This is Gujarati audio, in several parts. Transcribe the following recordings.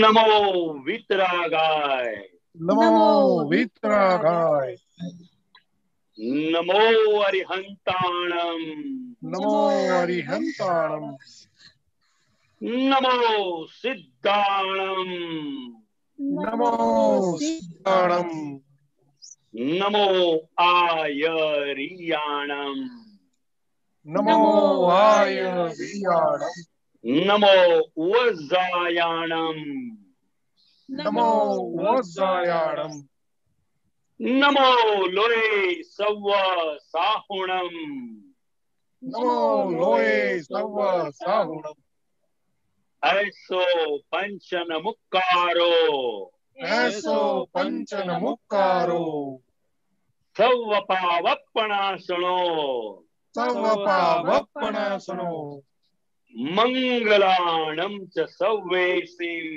નમો વિતરાગાય, નમો વિતરાગાય, નમો અરિહંતાણમ, નમો અરિહંતાણમ, નમો સિદ્ધાણમ, નમો સિદ્ધાણમ, નમો આયરિયાણમ, નમો આયર્યાણમ, નમો વજ્જાયાણમ, નમો વજ્જાયાણમ, નમો લોય સવ્વ સાહુણમ, નમો લોય સવ્વ સાહુણમ, એસો પંચન મુક્કારો, એસો પંચન મુક્કારો, સવ્વ પાવપણાસણો, સવ્વ પાવપણાસનો, મંગલાણમ ચ સવ્વેસી,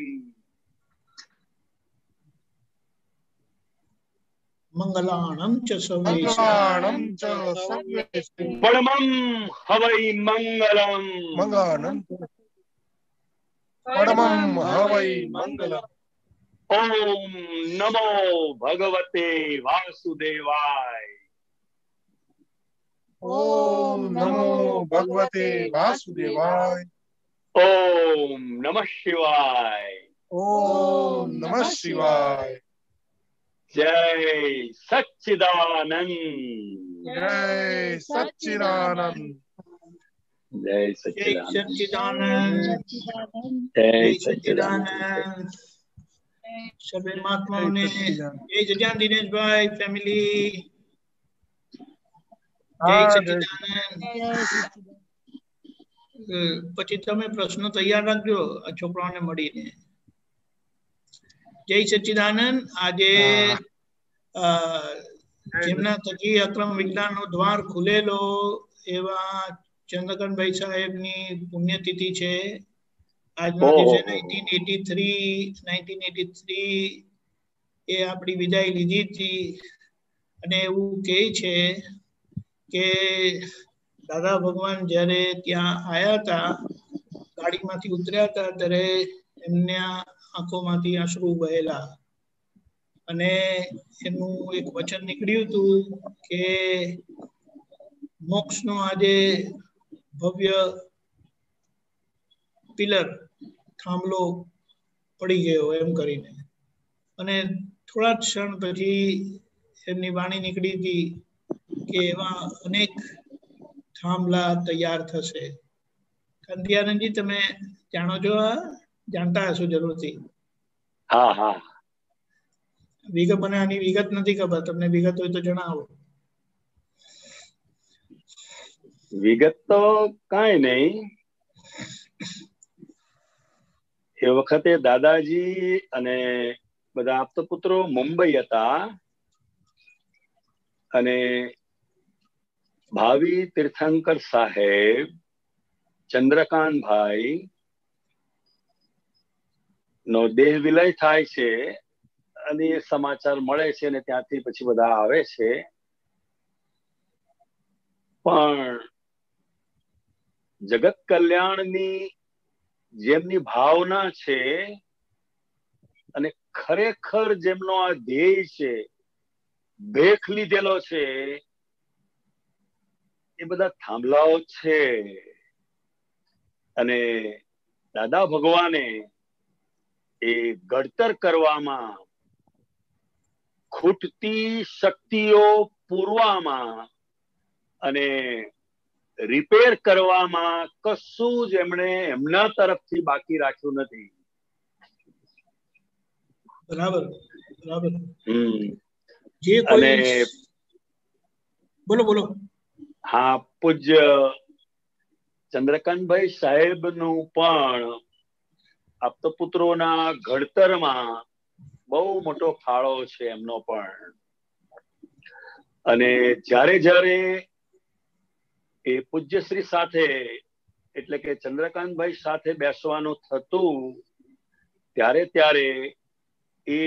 મંગલાણમ ચ સર્વેષાં મંગલાણમ ચ સર્વેષાં, પરમં હવૈ મંગલમ, મંગળમ પરમં હવૈ મંગલમ, ઓમ નમો ભગવતે વાસુદેવાય, ઓમ નમો ભગવતે વાસુદેવાય, ઓમ નમઃ શિવાય, ઓમ નમઃ શિવાય, જય સચ્ચિદાનંદ, જય સચ્ચિદાનંદ, જય જય સચ્ચિદાનંદ, સચ્ચિદાનંદ, જય જય સચ્ચિદાનંદ. સચ્ચિદાનંદ. સભે મહાત્માઓને જય જજાન દિનેશભાઈ ફેમિલી, જય સચ્ચિદાનંદ. પછી તમે પ્રશ્નો તૈયાર રાખજો આ છોકરાઓને મળીને. જય સચ્ચિદાનંદ. આજે જેમના થકી અક્રમ વિજ્ઞાનનો દ્વાર ખુલેલો એવા ચંદ્રકાંતભાઈ સાહેબની પુણ્યતિથિ છે. આજના દિવસે 1983 એ આપણી વિદાય લીધી હતી અને એવું કહે છે કે દાદા ભગવાન જ્યારે ત્યાં આવ્યા હતા, ગાડીમાંથી ઉતર્યા હતા ત્યારે એમના આંખોમાંથી આંસુ વહેલા અને એમનું એક વચન નીકળ્યું હતું કે મોક્ષનો આજે ભવ્ય પિલર થાંભલો પડી ગયો એમ કરીને. અને થોડા ક્ષણ પછી એમની વાણી નીકળી હતી કે એવા અનેક થાંભલા તૈયાર થશે. કાંતિયાનંદજી, તમે જાણો છો? જાણતા હશો જરૂરથી. હા હા, વિગત મને આની વિગત નથી ખબર, તમને વિગત હોય તો જણાવો. વિગત તો કાંઈ નહીં. એ વખતે દાદાજી અને બધા આપતપુત્રો મુંબઈ હતા અને ભાવિ તીર્થંકર સાહેબ, ચંદ્રકાંતભાઈ નો દેહ વિલય થાય છે અને એ સમાચાર મળે છે અને ત્યાંથી પછી બધા આવે છે. પણ જગત કલ્યાણની જેમની ભાવના છે અને ખરેખર જેમનો આ ધ્યેય છે, ભેખ લીધેલો છે, એ બધા થાંભલાઓ છે. અને દાદા ભગવાને એ ઘડતર કરવામાં, ખૂટતી શક્તિઓ પૂરવામાં અને રિપેર કરવામાં કશું જ એમણે એમના તરફથી બાકી રાખ્યું નથી. બરાબર બરાબર. જે કોઈ બોલો બોલો. હા, પૂજ્ય ચંદ્રકાંતભાઈ સાહેબનું પણ આપતપુત્રોના ઘડતરમાં બહુ મોટો ફાળો છે એમનો પણ. અને જ્યારે જ્યારે એ પૂજ્યશ્રી સાથે એટલે કે ચંદ્રકાંતભાઈ સાથે બેસવાનું થતું, ત્યારે ત્યારે એ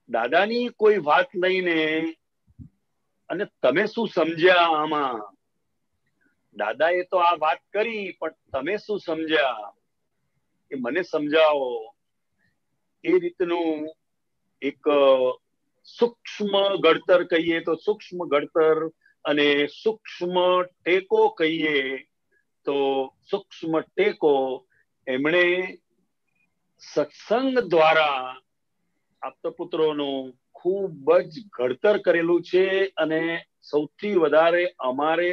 દાદાની કોઈ વાત લઈને અને તમે શું સમજ્યા આમાં, દાદાએ તો આ વાત કરી પણ તમે શું સમજ્યા, એ મને સમજાવો, એ રીતનું એક સૂક્ષ્મ ઘડતર કહીએ તો સૂક્ષ્મ ઘડતર અને સૂક્ષ્મ ટેકો કહીએ તો સૂક્ષ્મ ટેકો એમણે સત્સંગ દ્વારા આપતપુત્રોનું ખૂબ જ ઘડતર કરેલું છે. અને સૌથી વધારે અમારે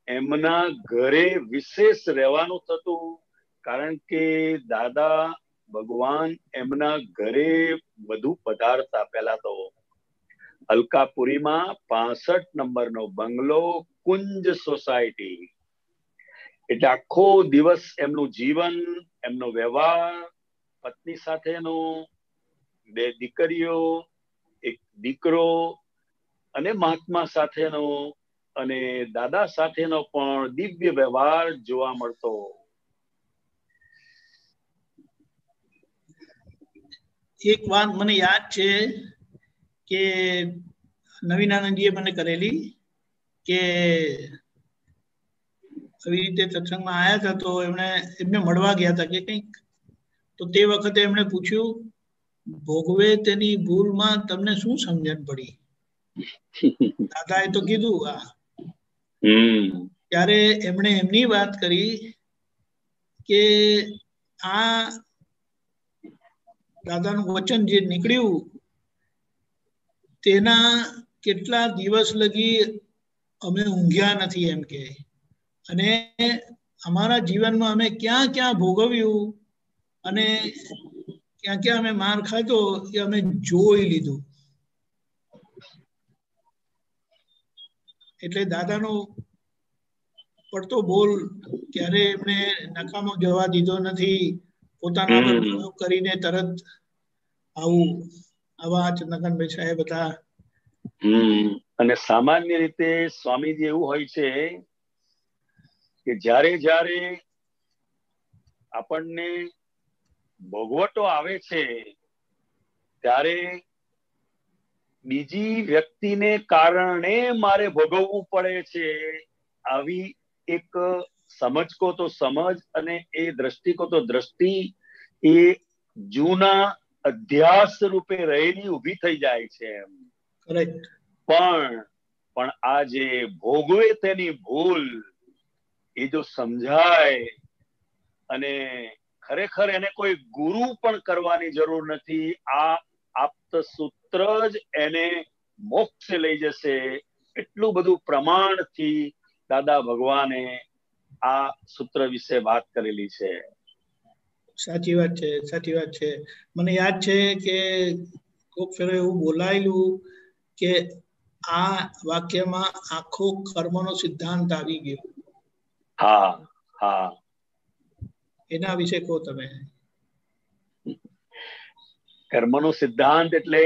એમના ઘરે વિશેષ રહેવાનું થતું, કારણ કે દાદા ભગવાન એમના ઘરે વધુ પધારતા. પહેલા તો અલકાપુરીમાં 65 નંબરનો બંગલો, કુંજ સોસાયટી, એટલે આખો દિવસ એમનું જીવન, એમનો વ્યવહાર, પત્ની સાથેનો, 2 દીકરીઓ, 1 દીકરો અને મહાત્મા સાથેનો અને દાદા સાથેનો પણ દિવ્ય વ્યવહાર જોવા મળતો. એક વાત મને યાદ છે કે નવીનાનંદજીએ મને કરેલી કે આવી રીતે સત્સંગમાં આવ્યા હતા તો એમને મળવા ગયા હતા કે કંઈક, તો તે વખતે એમણે પૂછ્યું, ભોગવે તેની ભૂલમાં તમને શું સમજણ પડી? દાદાએ તો કીધું આ. ત્યારે એમણે એમની વાત કરી કે આ દાદાનું વચન જે નીકળ્યું તેના કેટલા દિવસ લગી અમે ઊંઘ્યા નથી એમ કે, અને અમારા જીવનમાં અમે ક્યાં ક્યાં ભોગવ્યું અને ક્યાં ક્યાં અમે માર ખાધો એ અમે જોઈ લીધું. એટલે દાદાનો પડતો બોલ ક્યારે એમને નકામો જવા દીધો નથી. પોતાના પર પ્રયોગ કરીને તરત આવા ચંદ્રકાંતભાઈ સાહેબ હતા. અને સામાન્ય રીતે સ્વામીજી એવું હોય છે કે જ્યારે જ્યારે આપણને ભોગવટો આવે છે ત્યારે બીજી વ્યક્તિને કારણે મારે ભોગવવું પડે છે, આવી એક સમજ કો તો સમજ અને એ દ્રષ્ટિ કો તો દ્રષ્ટિ એ જૂના અધ્યાસ રૂપે રહેલી ઊભી થઈ જાય છે. પણ આ જે ભોગવે તેની ભૂલ એ જો સમજાય અને ખરેખર એને કોઈ ગુરુ પણ કરવાની જરૂર નથી, આ આપ્ત સૂત્ર જ એને મોક્ષ લઈ જશે. એટલું બધું પ્રમાણથી દાદા ભગવાને આ સૂત્ર વિશે વાત કરેલી છે. સાચી વાત છે, સાચી વાત છે. મને યાદ છે કે કોક ફેરો એવું બોલાયેલું કે આ વાક્યમાં આખો કર્મનો સિદ્ધાંત આવી ગયો. હા હા, એના વિશે કહો તમે. કર્મનો સિદ્ધાંત એટલે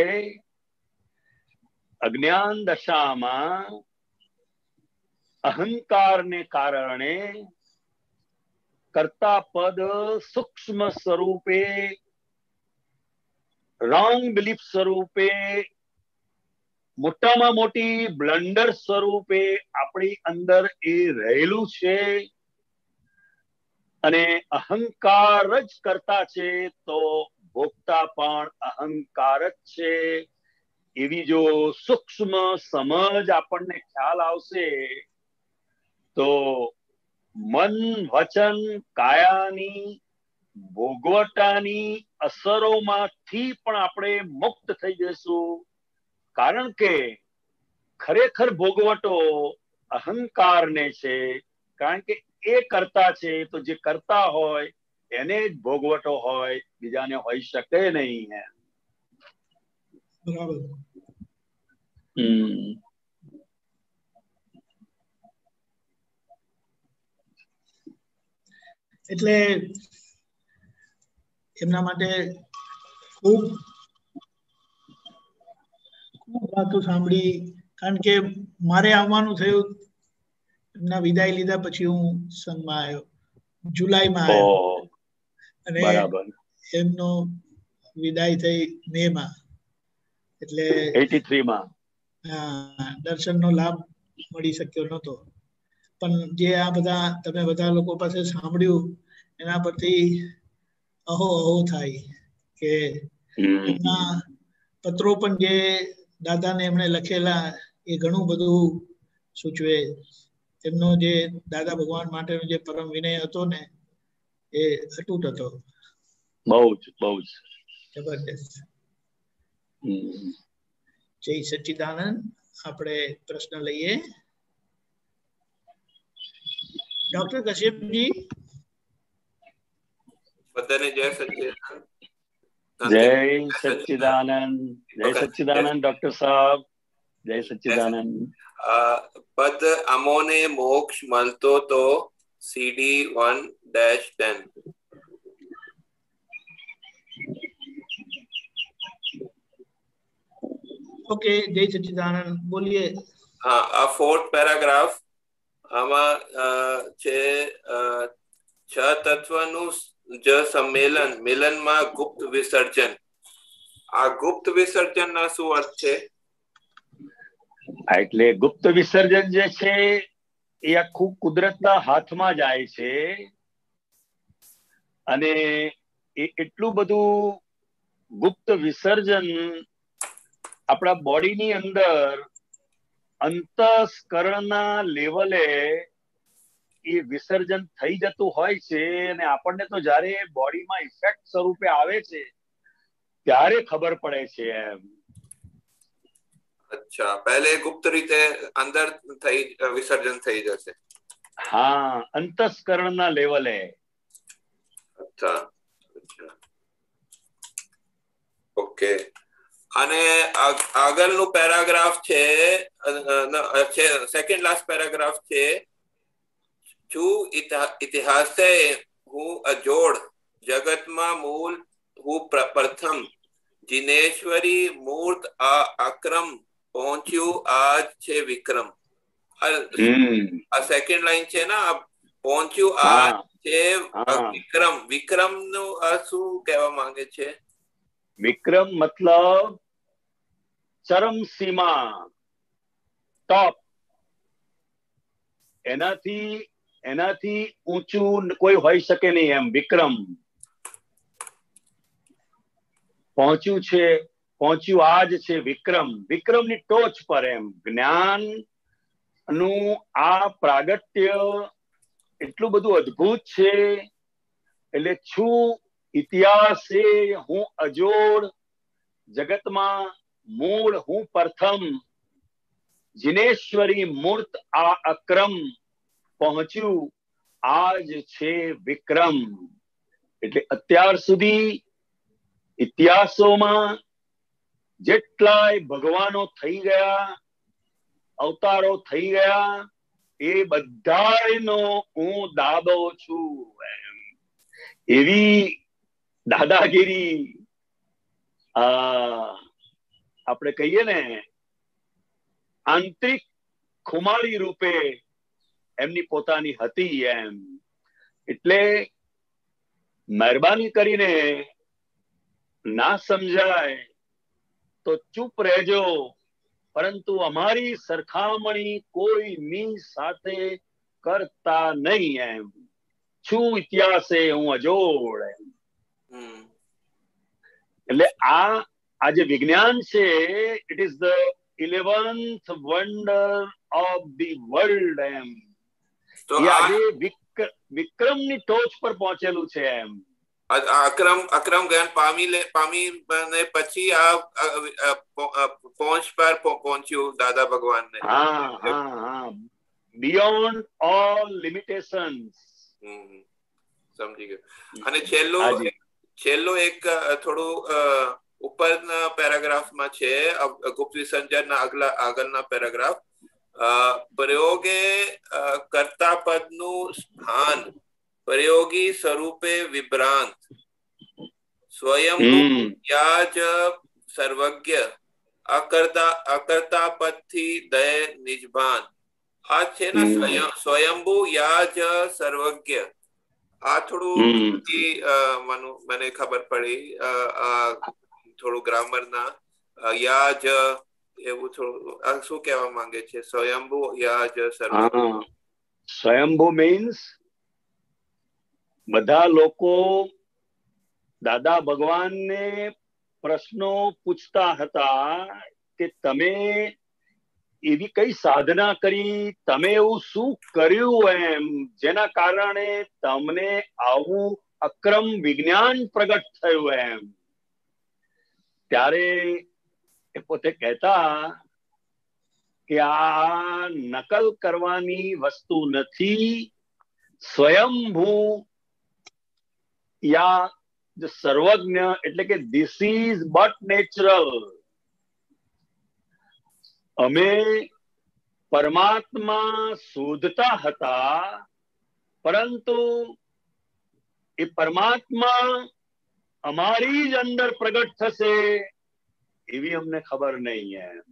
અજ્ઞાન દશામાં અહંકારને કારણે કર્તા પદ સૂક્ષ્મ સ્વરૂપે, રોંગ બિલીફ સ્વરૂપે, મોટામાં મોટી બ્લન્ડર સ્વરૂપે આપણી અંદર એ રહેલું છે. અને અહંકાર જ કરતા છે તો ભોગતા પણ અહંકાર જ છે. એવી જો સૂક્ષ્મ સમજ આપણને ખ્યાલ આવશે તો મન, વચન, કાયાની ભોગવટાની અસરોમાંથી પણ આપણે મુક્ત થઈ જઈશું. કારણ કે ખરેખર ભોગવટો અહંકારને છે, કારણ કે એ કરતા છે તો જે કરતા હોય એને જ ભોગવટો હોય, બીજાને હોઈ શકે નહીં. બરાબર. એટલે એમના માટે ખૂબ વાતો સાંભળી, કારણ કે મારે આવવાનું થયું એમના વિદાય લીધા પછી હું સંઘમાં આવ્યો, જુલાઈમાં આવ્યો અને એમનો વિદાય થઈ મે માં, એટલે 83 માં દર્શનનો લાભ મળી શક્યો નહોતો. પણ જે આ બધા તમે બધા લોકો પાસે સાંભળ્યું એના પરથી અહો અહો થાય કે એમના પત્રો પણ જે દાદાને એમણે લખેલા એ ઘણું બધું સૂચવે. એમનો જે દાદા ભગવાન માટેનો જે પરમ વિનય હતો ને એ અતૂટ હતો. બહુ જ જબરદસ્ત. જય સચ્ચિદાનંદ. આપણે પ્રશ્ન લઈએ. ડોક્ટર કશ્યપજી. બધાને જય સચ્ચિદાનંદ. જય સચ્ચિદાનંદ. જય સચ્ચિદાનંદ ડોક્ટર સાહેબ. જય સચ્ચિદાનંદ. પદ અમોને મોક્ષ મળતો તો CD1-10. ઓકે, જય સચ્ચિદાનંદ. બોલીએ. હા, આ 4th પેરાગ્રાફ આમાં છે 6 તત્વનું જ સંમેલન મિલનમાં ગુપ્ત વિસર્જન. આ ગુપ્ત વિસર્જન ના શું અર્થ છે? એટલે ગુપ્ત વિસર્જન જે છે એ આખું કુદરતના હાથમાં જાય છે અને એ એટલું બધું ગુપ્ત વિસર્જન આપણા બોડીની અંદર અંતસ્કરણના લેવલે એ વિસર્જન થઈ જતું હોય છે અને આપણને તો જ્યારે બોડીમાં ઇફેક્ટ સ્વરૂપે આવે છે ત્યારે ખબર પડે છે એમ. અચ્છા, પહેલે ગુપ્ત રીતે અંદર વિસર્જન થઈ જશે. હા, અંતસ્કરણના લેવલે. અચ્છા, ઓકે. અને આગળનું પેરાગ્રાફ છે, સેકન્ડ લાસ્ટ પેરાગ્રાફ છે. છું ઇતિહાસે હું અજોડ, જગતમાં મૂળ હું પ્રથમ, જીનેશ્વરી મૂર્ત આ અક્રમ, પહોંચ્યું આજ છે વિક્રમ. આ સેકન્ડ લાઈન છે ને, પહોંચ્યું આજ છે વિક્રમ. વિક્રમ નું આ શું કહેવા માંગે છે? વિક્રમ મતલબ ચરમ સીમા, ટોપ. એનાથી ઊંચું કોઈ હોઈ શકે નહીં એમ. વિક્રમ પહોંચ્યું આજ છે વિક્રમ. વિક્રમની ટોચ પર એમ. જ્ઞાન નું આ પ્રાગટ્ય એટલું બધું અદ્ભુત છે. એટલે છું ઇતિહાસે હું અજોડ, જગતમાં મૂળ હું પ્રથમ, જીનેશ્વરી મૂર્ત આ અક્રમ, પહોંચ્યું આજ છે વિક્રમ. એટલે અત્યાર સુધી ઇતિહાસોમાં જેટલાય ભગવાનો થઈ ગયા, અવતારો થઈ ગયા, એ બધાનો હું દાદો છું એમ. એવી દાદાગીરી આપણે કહીએ ને આંતરિક ખુમારી રૂપે એમની પોતાની હતી એમ. એટલે મહેરબાની કરીને ના સમજાય તો ચૂપ રહેજો, પરંતુ અમારી સરખામણી કોઈની સાથે કરતા નહીં એમ. છું ઇતિહાસે હું અજોડ એમ. એટલે આ જે વિજ્ઞાન છે, it is the 11th wonder of the world એમ. એ આજે વિક્રમની ટોચ પર પહોંચેલું છે એમ. અક્રમ જ્ઞાન પામી ને પછી આ પહોંચ પર પહોંચ્યું દાદા ભગવાન ને. હા, બિયોન્ડ ઓલ લિમિટેશન્સ. સમજી ગયો. અને છેલ્લું એક થોડું ઉપરના પેરાગ્રાફમાં છે, ગુપ્ત વિસર્જન ના આગળના પેરાગ્રાફ. પ્રયોગે કર્તા પદનું સ્થાન, પ્રયોગી સ્વરૂપે વિભ્રાંત, સ્વયં યાજ સર્વજ્ઞ, અકર્તા પદથી દય નિજભાન. આ છે ને સ્વયંભુ યાજ સર્વજ્ઞ. આ થોડું મને ખબર પડી, થોડું ગ્રામર ના. યાજ એવું થોડું શું કહેવા માંગે છે? સ્વયંભુ યાજ સર્વજ્ઞ. સ્વયંભુ મીન્સ બધા લોકો દાદા ભગવાનને પ્રશ્નો પૂછતા હતા કે તમે એવી કઈ સાધના કરી, તમે એવું શું કર્યું એમ જેના કારણે તમને આવું અક્રમ વિજ્ઞાન પ્રગટ થયું એમ. ત્યારે એ પોતે કહેતા કે આ નકલ કરવાની વસ્તુ નથી, સ્વયંભૂ યા સર્વજ્ઞ એટલે કે ધીસ ઇઝ બટ નેચરલ. અમે પરમાત્મા શોધતા હતા, પરંતુ એ પરમાત્મા અમારી જ અંદર પ્રગટ થશે એવી અમને ખબર નહીં એમ.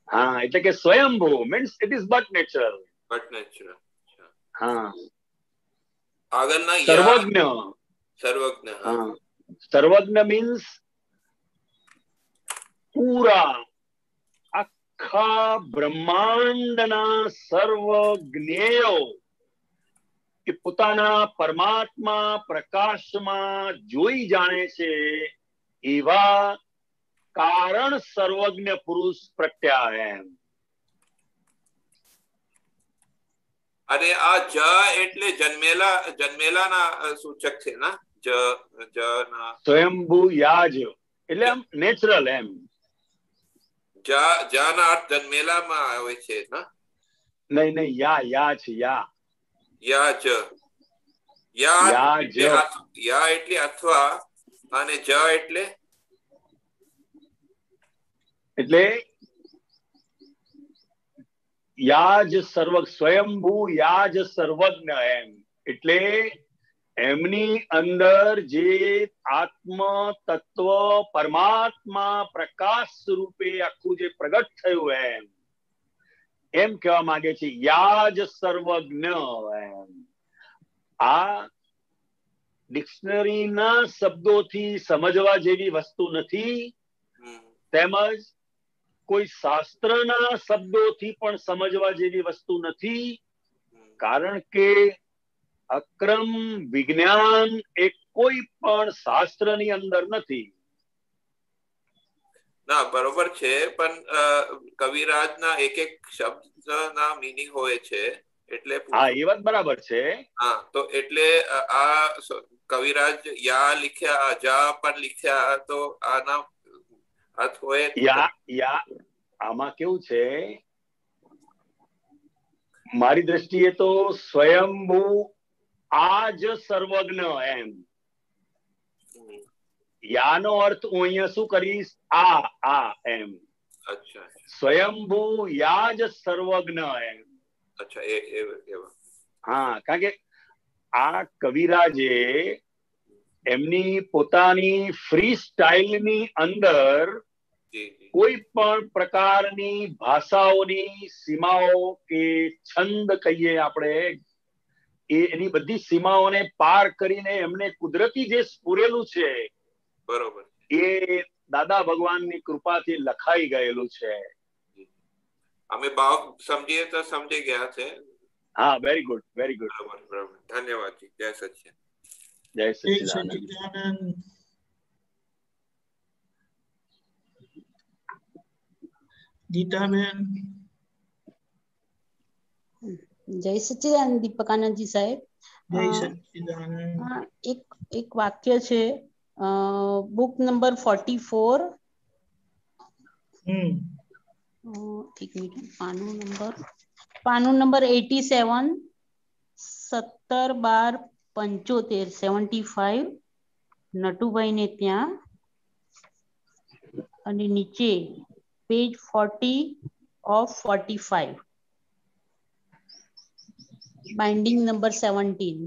હા, એટલે કે સ્વયંભૂ means it is but natural. હા, આગળના સર્વજ્ઞ. સર્વજ્ઞ. હા, સર્વજ્ઞ મીન્સ પૂરા આખા બ્રહ્માંડના સર્વ જ્ઞેયો એ પોતાના પરમાત્મા પ્રકાશમાં જોઈ જાણે છે એવા કારણ સર્વજ્ઞ પુરુષ પ્રત્યા એમ. અને આ જ એટલે જન્મેલાના સૂચક છે ના? જ ના સ્વયંભૂ યાજ એટલે આમ નેચરલ એમ. ના અર્થ જન્મેલામાં આવે છે ના? નહીં, યા છે, યા એટલે અથવા, અને જ એટલે યાજ સર્વ સ્વયંભૂ યાજ સર્વજ્ઞ એમ. એટલે એમની અંદર જે આત્મ તત્વ પરમાત્મા પ્રકાશ સ્વરૂપે આખું જે પ્રગટ થયું એમ કહેવા માંગે છે યાજ સર્વજ્ઞ એમ. આ ડિક્શનરીના શબ્દોથી સમજવા જેવી વસ્તુ નથી, તેમજ કોઈ શાસ્ત્રના શબ્દોથી પણ સમજવા જેવી વસ્તુ નથી, કારણ કે અક્રમ વિજ્ઞાન એ કોઈ પણ શાસ્ત્રની અંદર નથી. ના, બરોબર છે, પણ કવિરાજના એક શબ્દના મીનિંગ હોય છે એટલે. હા, એ વાત બરાબર છે. હા, તો એટલે આ કવિરાજ યા લખ્યા, જા પણ લખ્યા, તો આના અર્થ હોય. આમાં કેવું છે, મારી દ્રષ્ટિએ તો સ્વયંભૂ આજ સર્વજ્ઞ એમ. યાનો અર્થ હું અહીંયા શું કરીશ, આ એમ. અચ્છા, સ્વયંભૂ યાજ સર્વજ્ઞ એમ. અચ્છા, હા, કારણ કે આ કવિરાજે એમની પોતાની ફ્રી સ્ટાઇલની અંદર કોઈ પણ પ્રકારની ભાષાઓની સીમાઓ કે છંદ કહીએ આપણે, એની બધી સીમાઓને પાર કરીને એમને કુદરતી જે સ્ફુરેલું છે, બરોબર, એ દાદા ભગવાનની કૃપાથી લખાઈ ગયેલું છે. અમે ભાવ સમજીએ તો સમજી ગયા છે. હા, વેરી ગુડ, વેરી ગુડ. બરાબર. ધન્યવાદ જી. જય સચ્ચિદાનંદ. જય સચ્ચિદાનંદ. ગીતાબેન. જય સચ્ચિદાનંદ દીપકાનંદજી સાહેબ. જય સચ્ચિદાનંદ. એક વાક્ય છે, બુક નંબર 44. એક મિનિટ, પાનું નંબર 87, 17/12/75, 75, નટુભાઈ ને ત્યાં, અને નીચે પેજ 40 of 45, બાઇન્ડિંગ નંબર 17.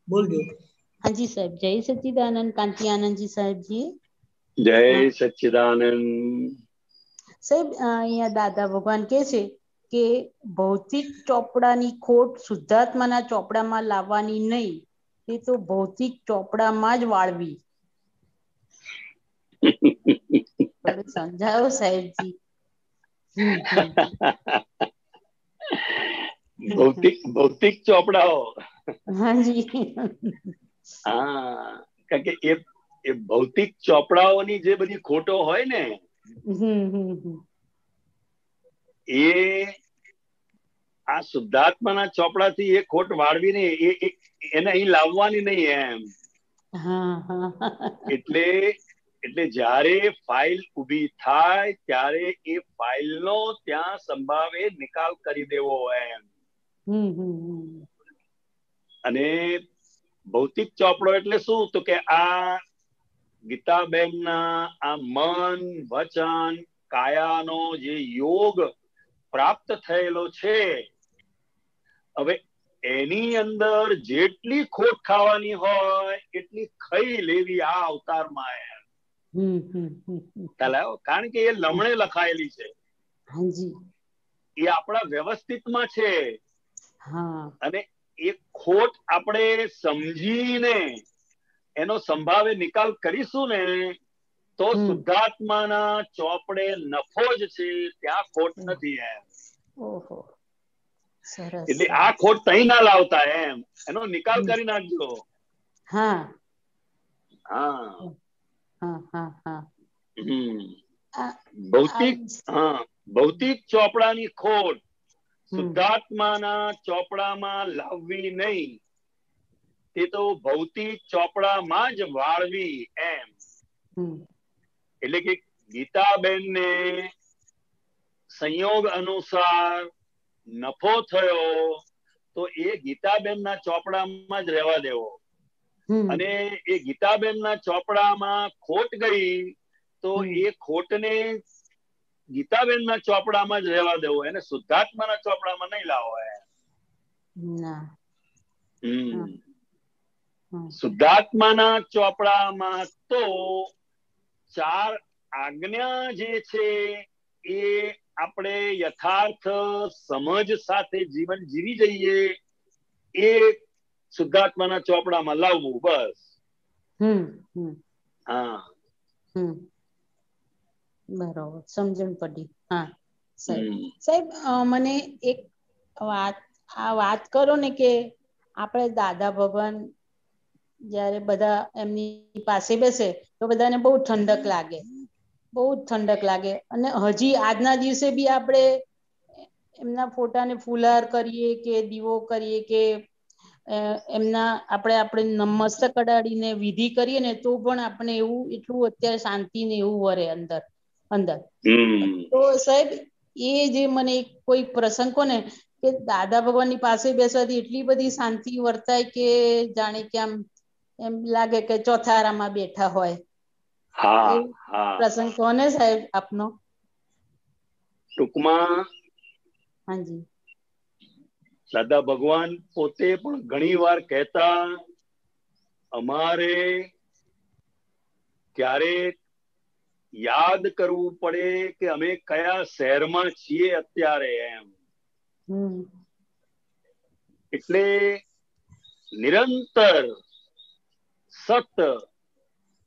બોલજો. હાજી સાહેબ. જય સચ્ચિદાનંદ કાંતિ આનંદજી સાહેબજી. જય સચ્ચિદાનંદ સાહેબ. અહીંયા દાદા ભગવાન કે છે કે ભૌતિક ચોપડાની ખોટ શુદ્ધાત્માના ચોપડામાં લાવવાની નહીં, એ તો ભૌતિક ચોપડામાં જ વાળવી. સમજાવો સાહેબજી. ભૌતિક ચોપડાઓ. હાજી. હા, કારણ કે એ ભૌતિક ચોપડાઓની જે બધી ખોટો હોય ને એ આ શુદ્ધાત્માના ચોપડાથી એ ખોટ વાળવી નહીં, એને અહીં લાવવાની નહીં એમ. એટલે જ્યારે ફાઇલ ઉભી થાય ત્યારે એ ફાઇલનો ત્યાં સંભાવે નિકાલ કરી દેવો એમ. અને ભૌતિક ચોપડો એટલે શું? તો કે આ ગીતાબેનના આ મન વચન કાયાનો જે યોગ પ્રાપ્ત થયેલો છે, હવે એની અંદર જેટલી ખોટ ખાવાની હોય એટલી ખાઈ લેવી આ અવતારમાં એમ. કારણ કે એ લમણે લખાયેલી છે, એ આપણા વ્યવસ્થિતમાં છે. અને એ ખોટ આપણે સમજીને એનો સંભાવે નિકાલ કરીશું ને તો શુદ્ધાત્માના ચોપડે નફો જ છે, ત્યાં ખોટ નથી એમ. એટલે આ ખોટ તઈ ના લાવતા એમ, એનો નિકાલ કરી નાખજો. ભૌતિક ચોપડાની ખોટ શુદ્ધાત્માના ચોપડામાં લાવવી નહીં, તે તો ભૌતિક ચોપડામાં જ વાળવી એમ. એટલે કે ગીતાબેનને સંયોગ અનુસાર નફો થયો તો એ ગીતાબેનના ચોપડામાં જ રહેવા દેવો. અને એ ગીતાબેનના ચોપડામાં ખોટ ગઈ તો એ ખોટને ગીતાબેનના ચોપડામાં જ રહેવા દેવો, એને શુદ્ધાત્માના ચોપડામાં નહીં લાવો. શુદ્ધાત્માના ચોપડામાં તો 4 આજ્ઞા જે છે એ આપણે યથાર્થ સમજ સાથે જીવન જીવી જઈએ એ શુદ્ધાત્માના ચોપડામાં લાવવું, બસ. બરોબર, સમજણ પડી. સાહેબ મને એક વાત કરો ને કે આપણે દાદા ભગવાન જયારે બધા એમની પાસે બેસે તો બધાને બહુ ઠંડક લાગે, અને હજી આજના દિવસે બી આપણે એમના ફોટાને ફુલાર કરીએ કે દીવો કરીએ કે આપણે મસ્તક અડાડીને વિધિ કરીએ ને તો પણ આપણે એટલું અત્યારે શાંતિ ને એવું વરે અંદર. તો સાહેબ એ જે મને કોઈ પ્રસંગ કહો ને કે દાદા ભગવાનની પાસે બેસવાથી એટલી બધી શાંતિ વર્તાય કે જાણે કે આમ એમ લાગે કે ચોથા આરામાં બેઠા હોય. પ્રસંગ કોને સાહેબ આપનો? ટૂંકમાં દાદા ભગવાન પોતે પણ ઘણી વાર કહેતા, અમારે ક્યારેક યાદ કરવું પડે કે અમે કયા શહેરમાં છીએ અત્યારે એમ. એટલે નિરંતર સત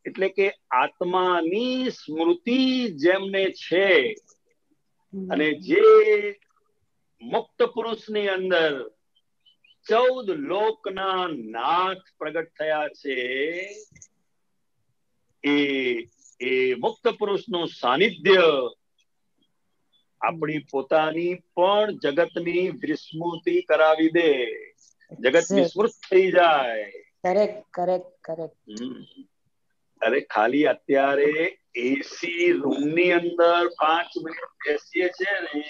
એટલે કે આત્માની સ્મૃતિ જેમને છે, અને જે મુક્ત પુરુષની અંદર 14 લોકના નાથ પ્રગટ થયા છે, એ મુક્ત પુરુષનું સાનિધ્ય આપણી પોતાની પણ જગતની વિસ્મૃતિ કરાવી દે, જગત વિસ્મૃત થઈ જાય. અરે ખાલી અત્યારે એસી રૂમની અંદર 5 મિનિટ બેસીએ છે ને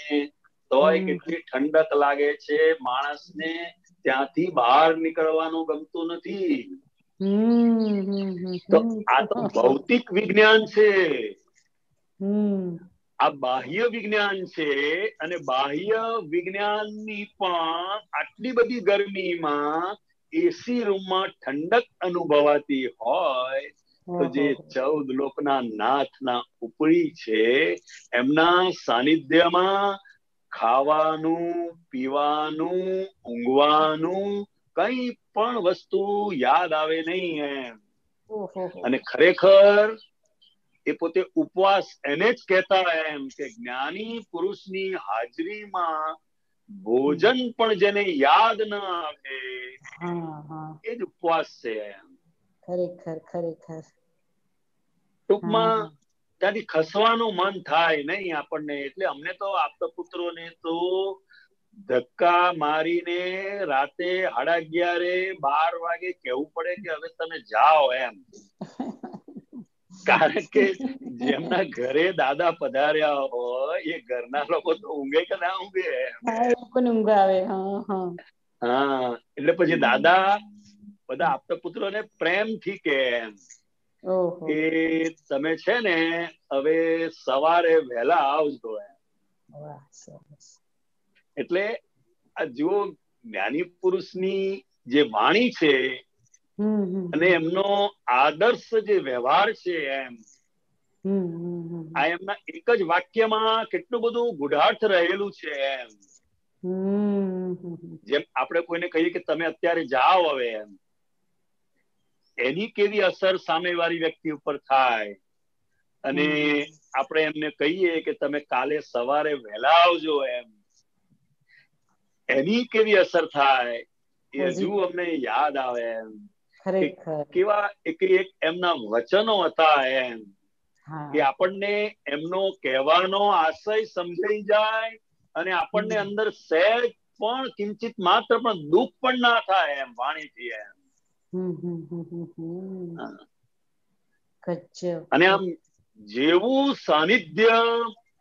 તોય કેટલી ઠંડક લાગે છે માણસને, ત્યાંથી બહાર નીકળવાનું ગમતું નથી. તો આ તો ભૌતિક વિજ્ઞાન છે, આ બાહ્ય વિજ્ઞાન છે. અને બાહ્ય વિજ્ઞાનની પણ આટલી બધી ગરમીમાં એસી રૂમમાં ઠંડક અનુભવાતી હોય તો જે 14 લોકના નાથના ઉપરી છે એમના સાનિધ્યમાં ખાવાનું, પીવાનું, ઊંઘવાનું કઈ પણ વસ્તુ યાદ આવે નહીં એમ. અને ખરેખર એ પોતે ઉપવાસ એને જ કહેતા એમ કે જ્ઞાની પુરુષની હાજરીમાં ભોજન પણ જેને યાદ ન આવે હા હા એ જ ઉપવાસ છે. ખરેખર ખરેખર. ટૂંકમાં હા ત્યાંથી ખસવાનું મન થાય નહીં આપણને. એટલે અમને તો આપતા પુત્રોને તો ધક્કા મારીને રાતે 11:30 12 વાગે કેવું પડે કે હવે તમે જાઓ એમ. કારણ કે જેમના ઘરે દાદા પધાર્યા હોય એ ઘરના લોકો તો ઊંઘે કે ના ઊંઘે. હા એ પણ ઊંઘ આવે. હા હા હા એટલે પછી દાદા બધા આપતા પુત્રોને પ્રેમથી કે એમ ઓહો કે તમે છે ને હવે સવારે વહેલા આવજો એમ. વાહ સરસ. એટલે આ જુઓ જ્ઞાની પુરુષની જે વાણી છે અને એમનો આદર્શ જે વ્યવહાર છે એમ આ એમના એક જ વાક્યમાં કેટલું બધું ગુઢાર્થ રહેલું છે એમ. જેમ આપણે કોઈને કહીએ કે તમે અત્યારે જાઓ હવે એમ, એની કેવી અસર સામેવાળી વ્યક્તિ ઉપર થાય અને આપણે એમને કહીએ કે તમે કાલે સવારે વહેલા આવજો એમ, એની કેવી અસર થાય એ હજુ અમને યાદ આવે એમ. કેવા એક એમના વચનો હતા એમ કે આપણને એમનો કહેવાનો આશય સમજાઈ જાય અને આપણને અંદર સહેજ પણ કિંચિત માત્ર પણ દુઃખ પણ ના થાય એમ વાણીથી એમ. અને આમ જેવું સાનિધ્ય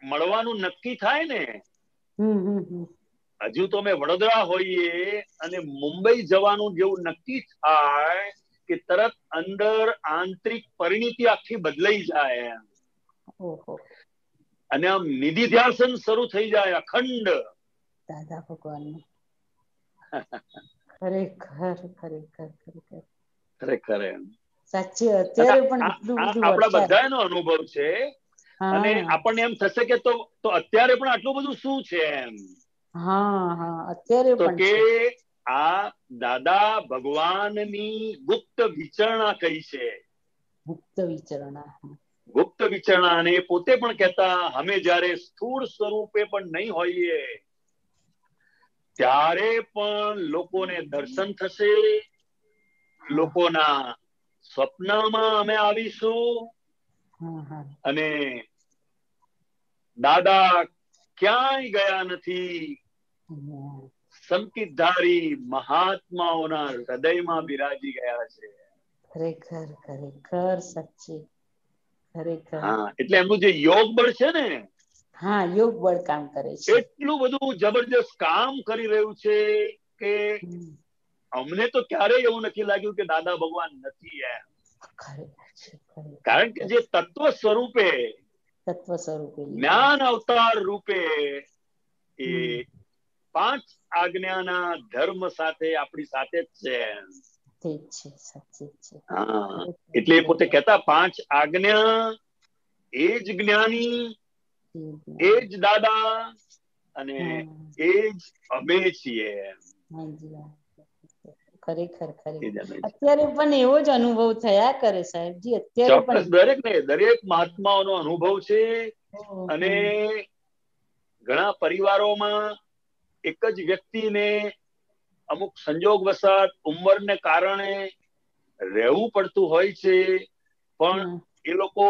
મળવાનું નક્કી થાય ને, હજુ તો અમે વડોદરા હોઈએ અને મુંબઈ જવાનું જેવું નક્કી થાય કે તરત અંદર આંતરિક પરિણીતિ આખી બદલાઈ જાય એમ. અને આમ નિધિ ધ્યાસન શરૂ થઈ જાય અખંડ. દાદા ભગવાન ખરેખર ખરેખર ખરેખર ખરેખર એમ સાચી. અત્યારે પણ એટલું બધું આપણા બધાનો અનુભવ છે અને આપણને એમ થશે કે તો અત્યારે પણ આટલું બધું શું છે એમ. હા હા અત્યારે તો પણ કે છે. આ દાદા ભગવાનની ગુપ્ત વિચારણા કઈ છે. ગુપ્ત વિચારણા. ગુપ્ત વિચારણા. અને પોતે પણ કહેતા અમે જયારે સ્થૂળ સ્વરૂપે પણ નહીં હોઈએ ત્યારે પણ લોકોને દર્શન થશે, લોકોના સ્વપ્નમાં અમે આવીશું અને દાદા ક્યાંય ગયા નથી, સંકિતધારી મહાત્માઓના હૃદયમાં બિરાજી ગયા છે. ખરેખર ખરેખર સાચી ખરેખર. હા એટલે એમનું જે યોગ બળ છે ને, હા યોગ બળ કામ કરે છે. એટલું બધું જબરજસ્ત કામ કરી રહ્યું છે કે અમને તો ક્યારેય એવું નથી લાગ્યું કે દાદા ભગવાન નથી એમ. કારણ કે જે તત્વ સ્વરૂપે જ્ઞાન અવતાર રૂપે એ 5 આજ્ઞાના ધર્મ સાથે આપણી સાથે જ છે. હા એટલે એ પોતે કહેતા 5 આજ્ઞા એ જ જ્ઞાની, એ જ દાદા અને એ જ અમે છીએ. ખરેખર ખરેખર અત્યારે પણ એવો જ અનુભવ થયા કરે સાહેબજી. અત્યારે ચોક્કસ દરેક મહાત્માઓનો અનુભવ છે. અને ઘણા પરિવારોમાં એક જ વ્યક્તિને અમુક સંજોગ વસાત ઉંમરને કારણે રહેવું પડતું હોય છે, પણ એ લોકો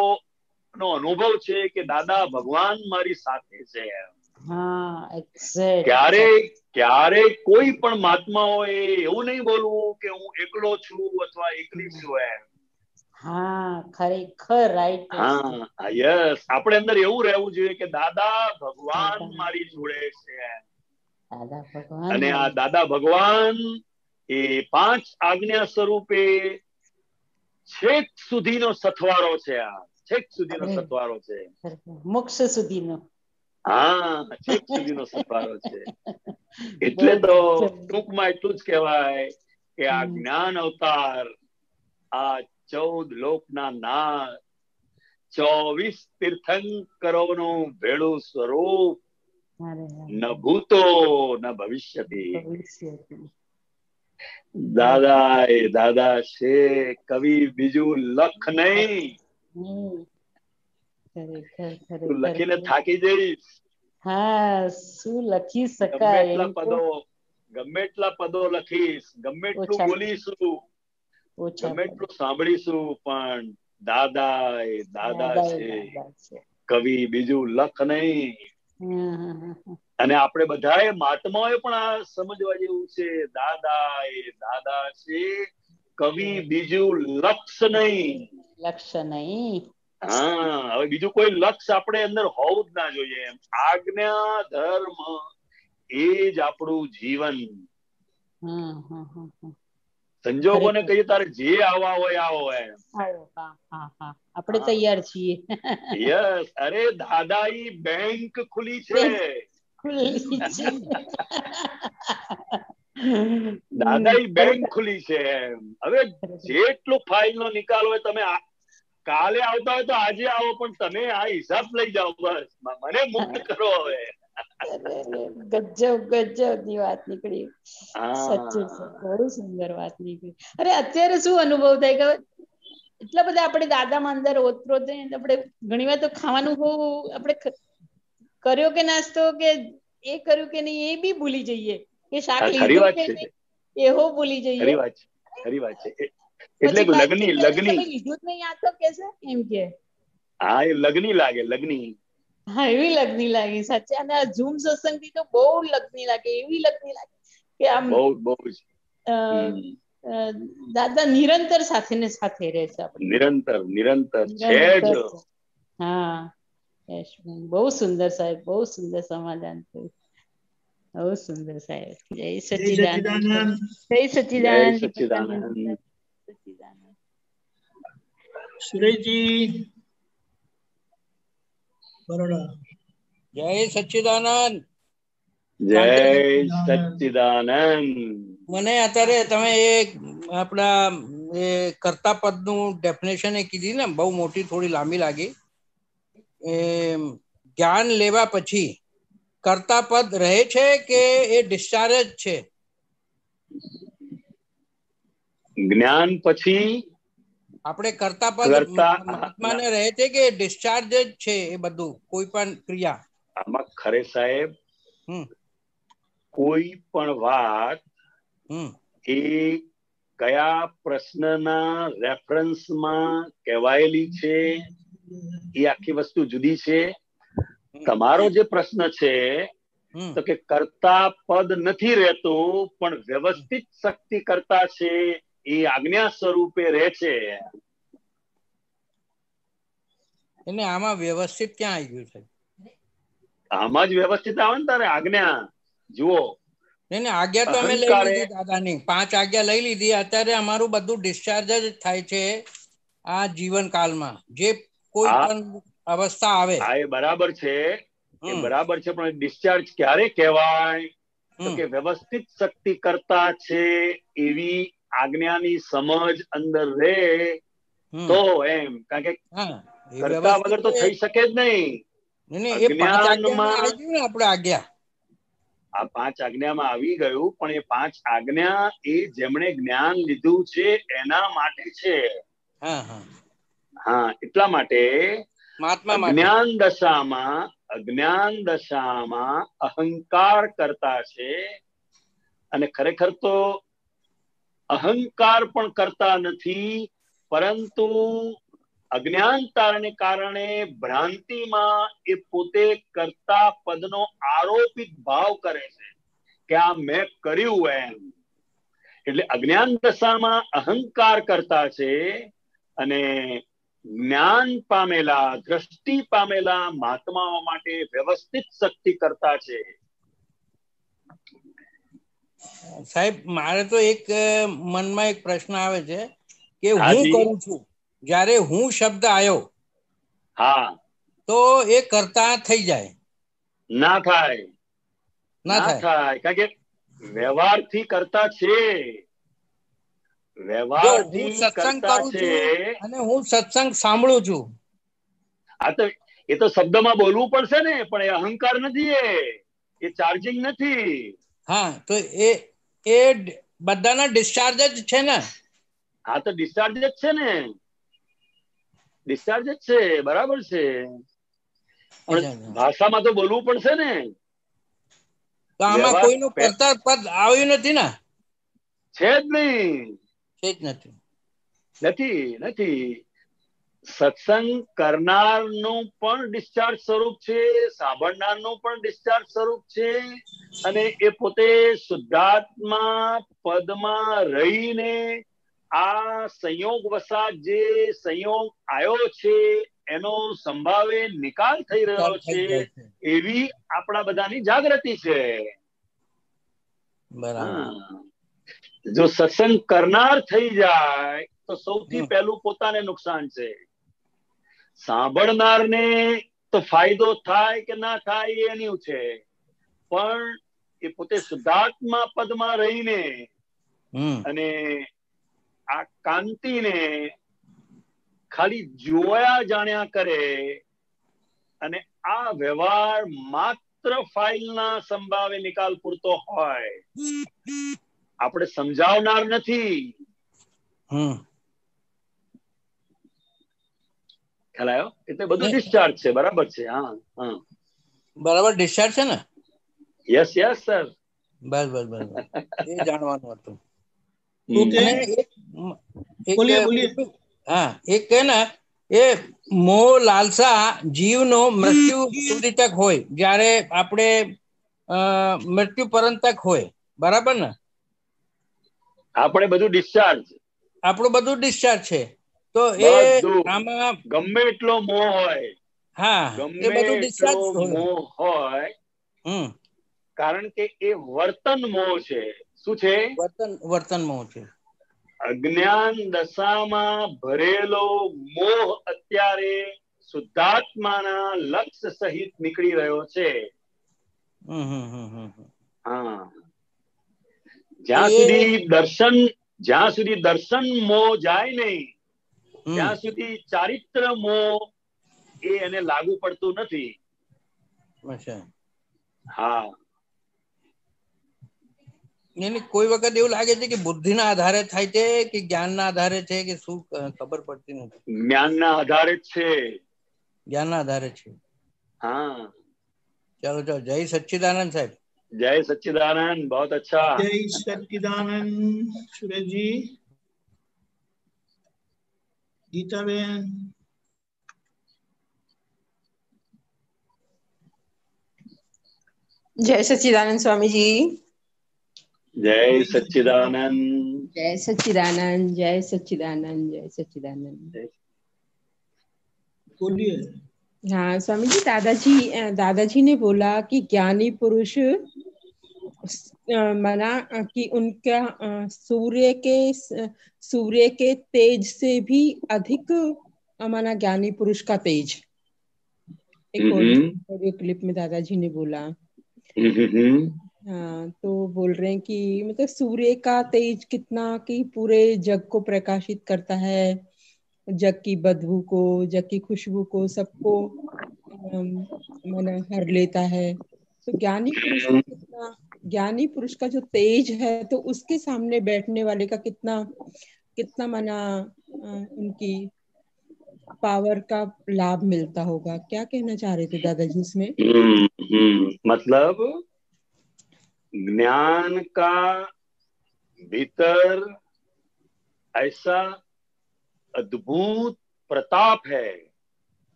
નો અનુભવ છે કે દાદા ભગવાન મારી સાથે છે. ક્યારે કોઈ પણ મહાત્માઓએ એવું નહીં બોલવું કે હું એકલો છું અથવા એકલી છું એમ. હા ખરેખર રાઈટ. હા યસ, આપણે અંદર એવું રહેવું જોઈએ કે દાદા ભગવાન મારી જોડે છે. અને આ દાદા ભગવાન એ 5 આજ્ઞા સ્વરૂપે છેક સુધીનો સથવારો છે. આ છેક સુધીનો સથવારો છે, મોક્ષ સુધીનો. હા છેક સુધીનો સથવારો છે. એટલે તો ટૂંકમાં એટલું જ કહેવાય કે આ જ્ઞાન અવતાર, આ 14 લોકના નાથ, 24 તીર્થંકરોનું ભેળું સ્વરૂપ, ન ભૂતો ન ભવિષ્યતિ. દાદા એ દાદા છે, કવિ બીજું લખ નહીં. તું લખીને થાકી જઈશ હા, શું લખી ગમે શકાય એટલા એમ તો પદો ગમે એટલા પદો લખીશ, ગમે એટલું ઓછા બોલીશું, ઓછા ગમે એટલું સાંભળીશું, પણ દાદા એ દાદા છે, દાદા છે. કવિ બીજું લખ નહીં. હમ. અને આપણે બધાએ મહાત્માઓએ પણ આ સમજવા જેવું છે, દાદા એ દાદા છે, કવિ બીજું લક્ષ નહીં. લક્ષ્ય નહીં. હા, હવે બીજું કોઈ લક્ષ આપણે અંદર હોવું જ ના જોઈએ. એમ આજ્ઞા ધર્મ એ જ આપણું જીવન. સંજોગોને કહીએ તારે જે આવવા હોય આવો એમ. આપણે તૈયાર છીએ. યસ, અરે દાદા ઈ બેંક ખુલી છે. દાદા ઈ બેંક ખુલી છે એમ. હવે જેટલું ફાઇલ નો નિકાલ હોય, તમે કાલે આવતા હોય તો આજે આવો, પણ તમે આ હિસાબ લઈ જાઓ, બસ મને મુક્ત કરો હવે. ગજબ ની વાત નીકળી. સાચું, બહુ સુંદર વાત નીકળી. અરે અત્યારે શું અનુભવ થાય કે એટલા બધા આપણે દાદામાં અંદર ઓતપ્રોત આપણે ઘણી વાર તો ખાવાનું બહુ આપણે કર્યો કે નાસ્તો કે એ કર્યું કે નહીં એ બી ભૂલી જઈએ, કે શાક લીધું કે નહીં એવો ભૂલી જઈએ. ખરી વાત છે. પછી એટલે લગની લગની લીધું જ નહીં આ તો કે છે એમ કે. હા, એ લગની લાગે, લગની. હા, એવી લગની લાગી સાચે. અને આ ઝૂમ સત્સંગ થી તો બહુ લગની લાગે, એવી લગની લાગે કે આમ બહુ જ દાદા નિરંતર સાથે ને સાથે રહે છે. નિરંતર છે જ. હા, બહુ સુંદર સાહેબ, બહુ સુંદર સમાધાન થયું. બહુ સુંદર સાહેબ. જય સચ્ચિદાનંદ. જય સચ્ચિદાનંદ. સુરેશજી બરોડા. જય સચ્ચિદાનંદ. જય સચ્ચિદાનંદ. મને અત્યારે તમે એક આપણા એ કર્તા પદ નું ડેફિનેશન એ કીધી ને, બહુ મોટી, થોડી લાંબી લાગી. જ્ઞાન લેવા પછી કર્તા પદ રહે છે કે એ ડિસ્ચાર્જ છે? જ્ઞાન પછી આપણે કર્તા પદ મહાત્માને રહે છે કે ડિસ્ચાર્જ જ છે એ બધું, કોઈ પણ ક્રિયા? આમાં ખરે સાહેબ કોઈ પણ વાત એ કયા પ્રશ્નના રેફરન્સમાં કહેવાયેલી છે એ આખી વસ્તુ જુદી છે. તમારો જે પ્રશ્ન છે તો કે કર્તા પદ નથી રહેતું, પણ વ્યવસ્થિત શક્તિ કરતા છે, એ આજ્ઞા સ્વરૂપે રહે છે. એને આમાં વ્યવસ્થિત ક્યાં આવી ગયું છે? આમાં જ વ્યવસ્થિત આવે ને તારે આજ્ઞા. જુઓ, આજ્ઞા તો અમે લઈ લીધી દાદાની, 5 આજ્ઞા લઈ લીધી. અત્યારે અમારું બધું ડિસ્ચાર્જ જ થાય છે આ જીવન કાળમાં, જે કોઈ પણ અવસ્થા આવે. હા, એ બરાબર છે, એ બરાબર છે, પણ ડિસ્ચાર્જ ક્યારે કહેવાય? તો કે વ્યવસ્થિત શક્તિ કરતા છે એવી આજ્ઞાની સમજ અંદર રહે તો એમ. કારણ કે કરતા વગર તો થઈ શકે જ નહીં. આ 5 આજ્ઞામાં આવી ગયું, પણ એ 5 આજ્ઞા એ જેમણે જ્ઞાન લીધું છે એના માટે છે. હા, એટલા માટે અજ્ઞાન દશામાં અહંકાર કરતા છે. અને ખરેખર તો અહંકાર પણ કરતા નથી, પરંતુ અજ્ઞાનતાને કારણે ભ્રાંતિમાં એ પોતે કર્તા પદનો આરોપિત ભાવ કરે છે કે આ મેં કર્યું એમ. એટલે અજ્ઞાન દશામાં અહંકાર કરતા છે, અને જ્ઞાન પામેલા, દ્રષ્ટિ પામેલા મહાત્માઓ માટે વ્યવસ્થિત શક્તિ કરતા છે. સાહેબ, મારે તો એક મનમાં એક પ્રશ્ન આવે છે કે હું કરું છું, જ્યારે હું શબ્દ આવ્યો તો એ કરતા થઈ જાય? ના થાય. કારણ કે વ્યવહારથી કરતા છે. વ્યવહારથી કરતા છે. અને હું સત્સંગ સાંભળું છું. આ તો એ તો શબ્દમાં બોલવું પડશે ને, પણ એ અહંકાર નથી, એ ચાર્જિંગ નથી. હા, તો એ બધાના ડિસ્ચાર્જ જ છે ને? હા, તો ડિસ્ચાર્જ જ છે ને, ડિસ્ચાર્જ જ છે, બરાબર છે. પણ ભાષામાં તો બોલવું પડશે ને. તો આમાં કોઈનું કર્તા પદ આવ્યું નથી ને? છે જ નહીં. છે જ નથી. નથી. સત્સંગ કરનારનું પણ ડિસ્ચાર્જ સ્વરૂપ છે, સાંભળનારનું પણ ડિસ્ચાર્જ સ્વરૂપ છે, અને એ પોતે શુદ્ધાત્મા પદમાં રહીને આ સંયોગ વસાત જે સંયોગ આવ્યો છે એનો સંભાવે નિકાલ થઈ રહ્યો છે, એવી આપણા બધાની જાગૃતિ છે. જો સત્સંગ કરનાર થઈ જાય તો સૌથી પહેલું પોતાને નુકસાન છે. સાંભળનારને તો ફાયદો થાય કે ના થાય એનું છે, પણ એ પોતે શુદ્ધાત્મા પદમાં રહીને અને આ કાંતિને ખાલી જોયા જાણ્યા કરે અને આ વ્યવહાર માત્ર ફાઇલના સંભાવે નિકાલ પૂરતો હોય, આપણે સમજાવનાર નથી. ખ્યાલ આવ્યો? એટલે બધું ડિસ્ચાર્જ છે. બરાબર છે. હા, બરાબર ડિસ્ચાર્જ છે ને? Yes sir. બસ એ જાણવાનું હતું. એક કે ને એ મોહ લાલસા જીવનો મૃત્યુ સુધી તક હોય, જ્યારે આપણે મૃત્યુ પરંતક હોય. બરાબર ને? આપણે બધું ડિસ્ચાર્જ, આપણું બધું ડિસ્ચાર્જ છે. તો એ આમાં ગમે એટલો મોહ હોય, એ બધું ડિસ્ચાર્જ મોહ હોય, કારણ કે એ વર્તન મોહ છે. શું છે? વર્તન મોહ છે. અજ્ઞાન દશામાં ભરેલો મોહ અત્યારે શુદ્ધાત્માના લક્ષ્ય સહિત નીકળી રહ્યો છે. જ્યાં સુધી દર્શન મોહ જાય નહીં, ત્યાં સુધી ચારિત્ર મોહ એને લાગુ પડતું નથી. એની કોઈ વખત એવું લાગે છે કે બુદ્ધિના આધારે થાય છે કે જ્ઞાનના આધારે છે, કે શું ખબર પડતી નથી. જ્ઞાનના આધારે જ છે. જ્ઞાનના આધારે છે. ચાલો જય સચ્ચિદાનંદ સાહેબ. જય સચ્ચિદાનંદ. बहुत अच्छा. જય સચ્ચિદાનંદ સુરેશજી. ગીતાબેન. જય સચ્ચિદાનંદ સ્વામીજી. જય સચ્ચિદાનંદ. जय सच्चिदानंद. जय सच्चिदानंद. जय सच्चिदानंद. बोलिए. हाँ स्वामी जी, दादाजी ने बोला कि ज्ञानी पुरुष मना कि उनका सूर्य के तेज से भी अधिक माना ज्ञानी पुरुष का तेज। एक ऑडियो क्लिप में दादाजी ने बोला। हाँ, तो बोल रहे हैं कि मतलब सूर्य का तेज कितना कि पूरे जग को प्रकाशित करता है, जग की बदबू को, जग की खुशबू को, सबको हर लेता है। तो ज्ञानी पुरुष का जो तेज है, तो उसके सामने बैठने वाले का कितना माना उनकी पावर का लाभ मिलता होगा। क्या कहना चाह रहे थे दादाजी इसमें? मतलब ज्ञान का भीतर ऐसा अद्भुत प्रताप है।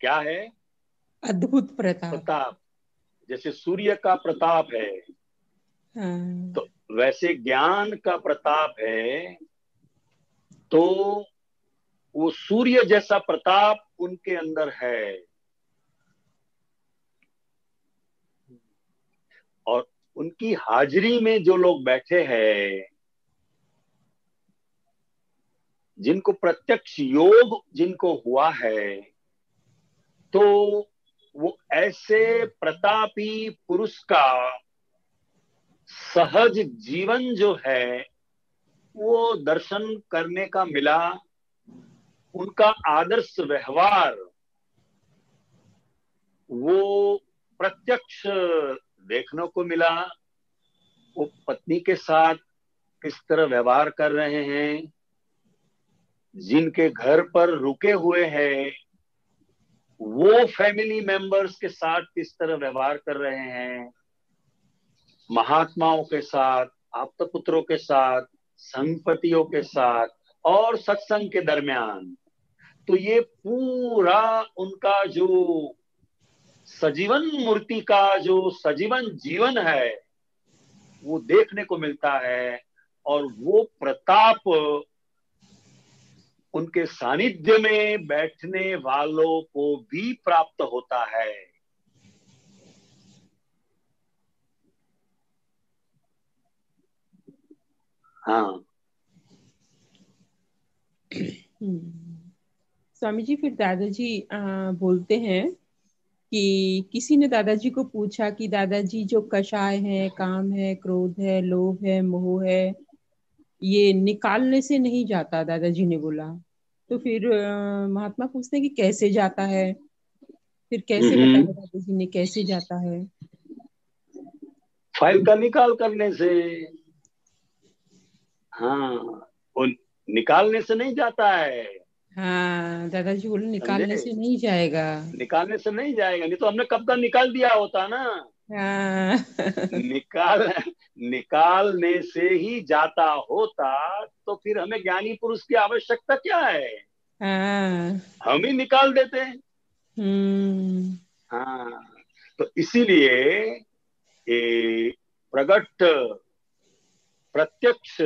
क्या है? अद्भुत प्रताप। जैसे सूर्य का प्रताप है, तो वैसे ज्ञान का प्रताप है। तो वो सूर्य जैसा प्रताप उनके अंदर है, और उनकी हाजिरी में जो लोग बैठे हैं, जिनको प्रत्यक्ष योग जिनको हुआ है, तो वो ऐसे प्रतापी पुरुष का सहज जीवन जो है वो दर्शन करने का मिला। उनका आदर्श व्यवहार वो प्रत्यक्ष देखने को मिला। वो पत्नी के साथ किस तरह व्यवहार कर रहे हैं, जिनके घर पर रुके हुए हैं वो फैमिली मेंबर्स के साथ किस तरह व्यवहार कर रहे हैं, महात्माओं के साथ, आप्त पुत्रों के साथ, संगपतियों के साथ और सत्संग के दरमियान। तो ये पूरा उनका जो सजीवन मूर्ति का जो सजीवन जीवन है वो देखने को मिलता है, और वो प्रताप उनके सानिध्य में बैठने वालों को भी प्राप्त होता है। हाँ स्वामी जी, फिर दादाजी बोलते हैं कि किसी ने दादाजी को पूछा कि दादाजी जो कषाय है, काम है, क्रोध है, लोभ है, मोह है, ये निकालने से नहीं जाता, दादाजी ने बोला। तो फिर महात्मा पूछते हैं कि कैसे जाता है, फिर कैसे बताया दादाजी ने कैसे जाता है? फाइल का निकाल करने से। हाँ, वो निकालने से नहीं जाता है। हाँ, दादाजी बोले निकालने से नहीं जाएगा। निकालने से नहीं जाएगा, नहीं तो हमने कब का निकाल दिया होता ना। हाँ। निकालने से ही जाता होता तो फिर हमें ज्ञानी पुरुष की आवश्यकता क्या है? हाँ। हम ही निकाल देते हैं। हाँ, तो इसीलिए प्रगट प्रत्यक्ष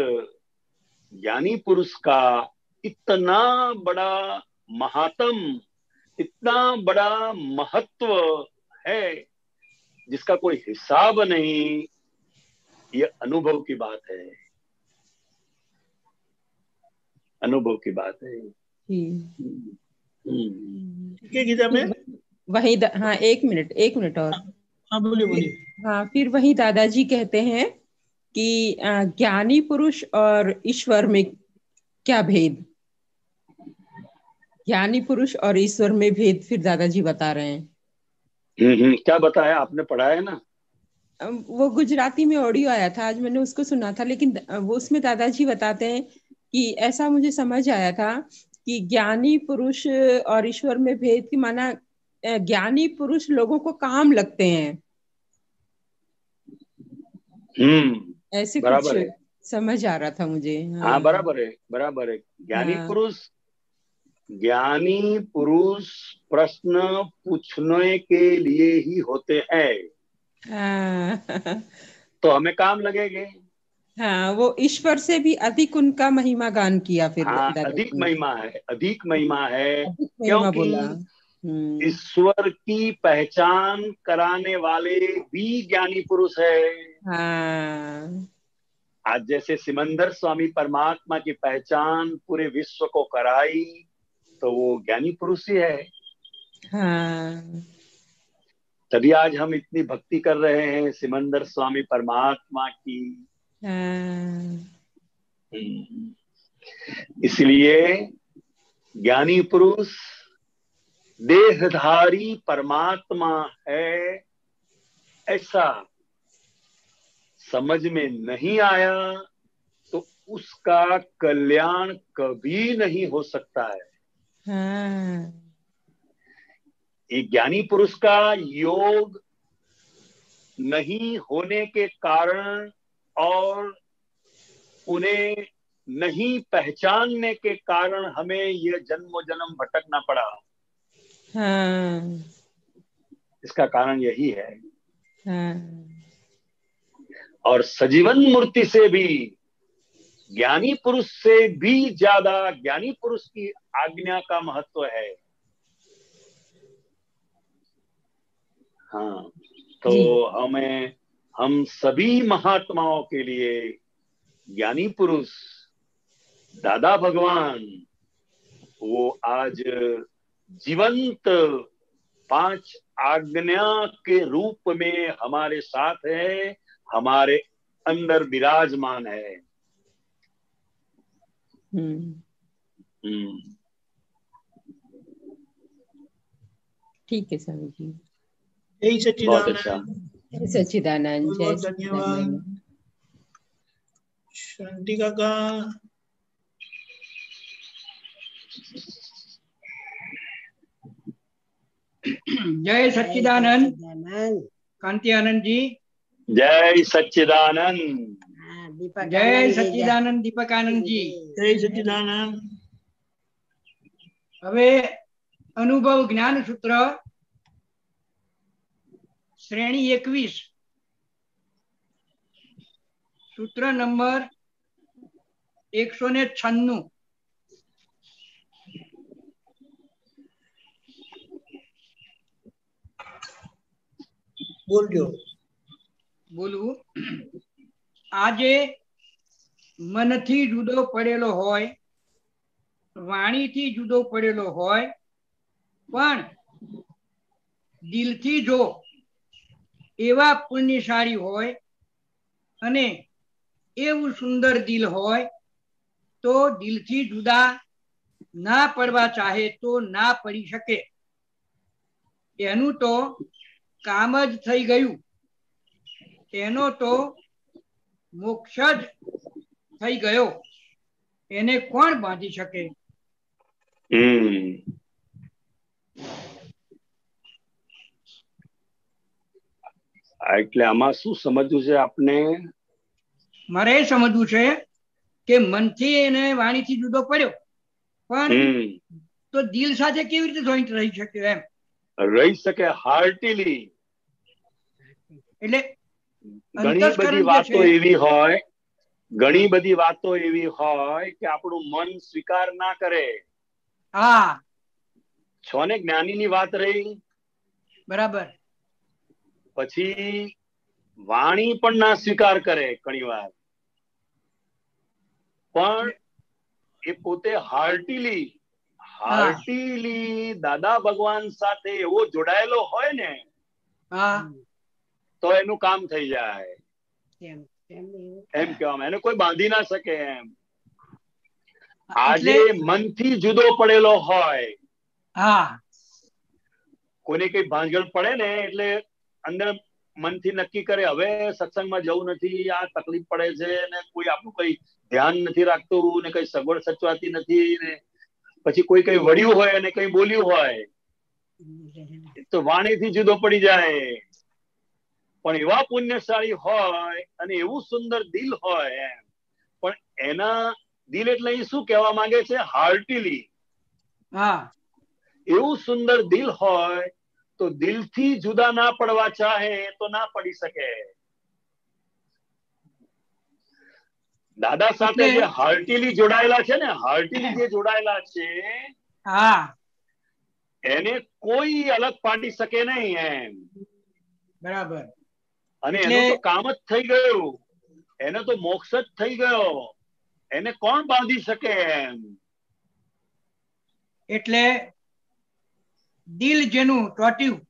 ज्ञानी पुरुष का इतना बड़ा महात्म, इतना बड़ा महत्व है जिसका कोई हिसाब नहीं। ये अनुभव की बात है, अनुभव की बात है। ठीक है गीता में वही हाँ, एक मिनट और। हाँ बोलिए। हाँ, फिर वही दादाजी कहते हैं कि ज्ञानी पुरुष और ईश्वर में क्या भेद, ज्ञानी पुरुष और ईश्वर में भेद फिर दादाजी बता रहे हैं। क्या बताया आपने, पढ़ा है ना? वो गुजराती में ऑडियो आया था, आज मैंने उसको सुना था, लेकिन वो उसमें दादाजी बताते हैं कि ऐसा मुझे समझ आया था कि ज्ञानी पुरुष और ईश्वर में भेद की माना ज्ञानी पुरुष लोगों को काम लगते हैं। ऐसे कुछ समझ आ रहा था मुझे। हाँ, बराबर है। ज्ञानी पुरुष प्रश्न पूछने के लिए ही होते हैं। तो हमें काम लगेंगे। हाँ, वो ईश्वर से भी अधिक उनका महिमा गान किया फिर। हाँ, अधिक महिमा है, क्योंकि ईश्वर की पहचान कराने वाले भी ज्ञानी पुरुष है। हाँ। आज जैसे सिमंदर स्वामी परमात्मा की पहचान पूरे विश्व को कराई तो वो ज्ञानी पुरुष ही है। हाँ। तभी आज हम इतनी भक्ति कर रहे हैं सिमंदर स्वामी परमात्मा की। इसलिए ज्ञानी पुरुष देहधारी परमात्मा है, ऐसा समझ में नहीं आया तो उसका कल्याण कभी नहीं हो सकता है। एक ज्ञानी पुरुष का योग नहीं होने के कारण और उन्हें नहीं पहचानने के कारण हमें यह जन्म जन्म भटकना पड़ा। इसका कारण यही है। और सजीवन मूर्ति से भी, ज्ञानी पुरुष से भी ज्यादा ज्ञानी पुरुष की आज्ञा का महत्व है। हाँ, तो हम सभी महात्माओं के लिए ज्ञानी पुरुष दादा भगवान वो आज जीवंत 5 आज्ञा के रूप में हमारे साथ है, हमारे अंदर विराजमान है। ठीक है स्वामी जी। जय सच्चिदानंद। जय सच्चिदानंद। जय धन्यवाद। शांति काका। જય સચ્ચિદાનંદ કાંતિ આનંદજી, જય સચ્ચિદાનંદ, જય સચ્ચિદાનંદ દીપક આનંદજી, જય સચ્ચિદાનંદ. હવે અનુભવ જ્ઞાન સૂત્ર શ્રેણી 21, સૂત્ર નંબર 196. બોલજો. બોલું. આજે મનથી જુદો પડેલો હોય, વાણીથી જુદો પડેલો હોય, પણ દિલથી જો એવા પુણ્યશાળી હોય અને એવું સુંદર દિલ હોય તો દિલથી જુદા ના પડવા ચાહે તો ના પડી શકે. એનું તો કામ જ થઈ ગયું, એનો તો મોક્ષ જ થઈ ગયો. એને કોણ બાંધી શકે? એટલે આમાં શું સમજવું છે આપને? મારે એ સમજવું છે કે મનથી અને વાણીથી જુદો પડ્યો, પણ તો દિલ સાથે કેવી રીતે જોઈન્ટ રહી શકે? એમ રહી શકે હાર્ટીલી. એટલે ઘણી બધી વાતો એવી હોય, ઘણી બધી વાતો એવી હોય કે આપણું મન સ્વીકાર ના કરે. હા, છો ને જ્ઞાનીની વાત રહી. બરાબર. પછી વાણી પણ ના સ્વીકાર કરે ઘણી વાર, પણ એ પોતે હાર્ટીલી દાદા ભગવાન સાથે એવો જોડાયેલો હોય ને, તો એનું કામ થઈ જાય. એમ કહેવામાં, એને કોઈ બાંધી ના શકે એમ. આજે મનથી જુદો પડેલો હોય, કોઈને કઈ ભાંજગળ પડે ને એટલે અંદર મનથી નક્કી કરે હવે સત્સંગમાં જવું નથી, આ તકલીફ પડે છે ને કોઈ આપણું કઈ ધ્યાન નથી રાખતું ને કઈ સગવડ સચવાતી નથી ને પછી કોઈ કઈ વળ્યું હોય અને કઈ બોલ્યું હોય તો વાણીથી જુદો પડી જાય. પણ એવા પુણ્યશાળી હોય અને એવું સુંદર દિલ હોય એમ, પણ એના દિલ એટલે એ શું કહેવા માંગે છે? હાર્ટીલી. એવું સુંદર દિલ હોય તો દિલથી જુદા ના પડવા ચાહે તો ના પડી શકે. દાદા સાથે જે હાર્ટીલી જોડાયેલા છે ને, હાર્ટીલી જે જોડાયેલા છે, એને કોઈ અલગ પાડી શકે નહીં એમ. બરાબર. અને એનું તો કામ જ થઈ ગયું, એને તો મોક્ષ જ થઈ ગયો. એને કોણ બાંધી શકે એમ? એટલે દિલ જેનું ટોટ્યું,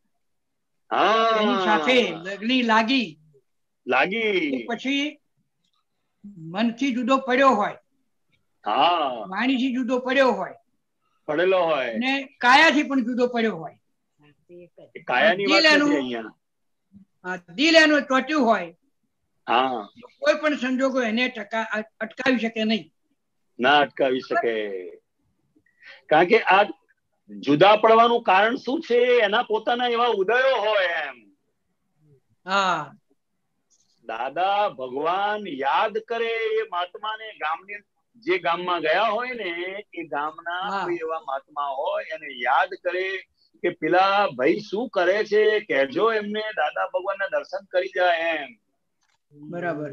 એની સાથે લગની લાગી પછી મનથી જુદો પડ્યો હોય, વાણીથી જુદો પડ્યો હોય, ને કાયાથી પણ જુદો પડ્યો હોય. દિલ એનું ટોટ્યું હોય, કોઈ પણ સંજોગો એને અટકાવી શકે નહીં. ના અટકાવી શકે. કારણ કે આ જુદા પડવાનું કારણ શું છે? એના પોતાના એવા ઉદયો હોય એમ. દાદા ભગવાન યાદ કરે એ મહાત્માને, ગામની જે ગામમાં ગયા હોય ને એ ગામના કોઈ એવા મહાત્મા હોય એને યાદ કરે કે પેલા ભાઈ શું કરે છે, કહેજો એમને દાદા ભગવાનના દર્શન કરી જાય એમ. બરાબર.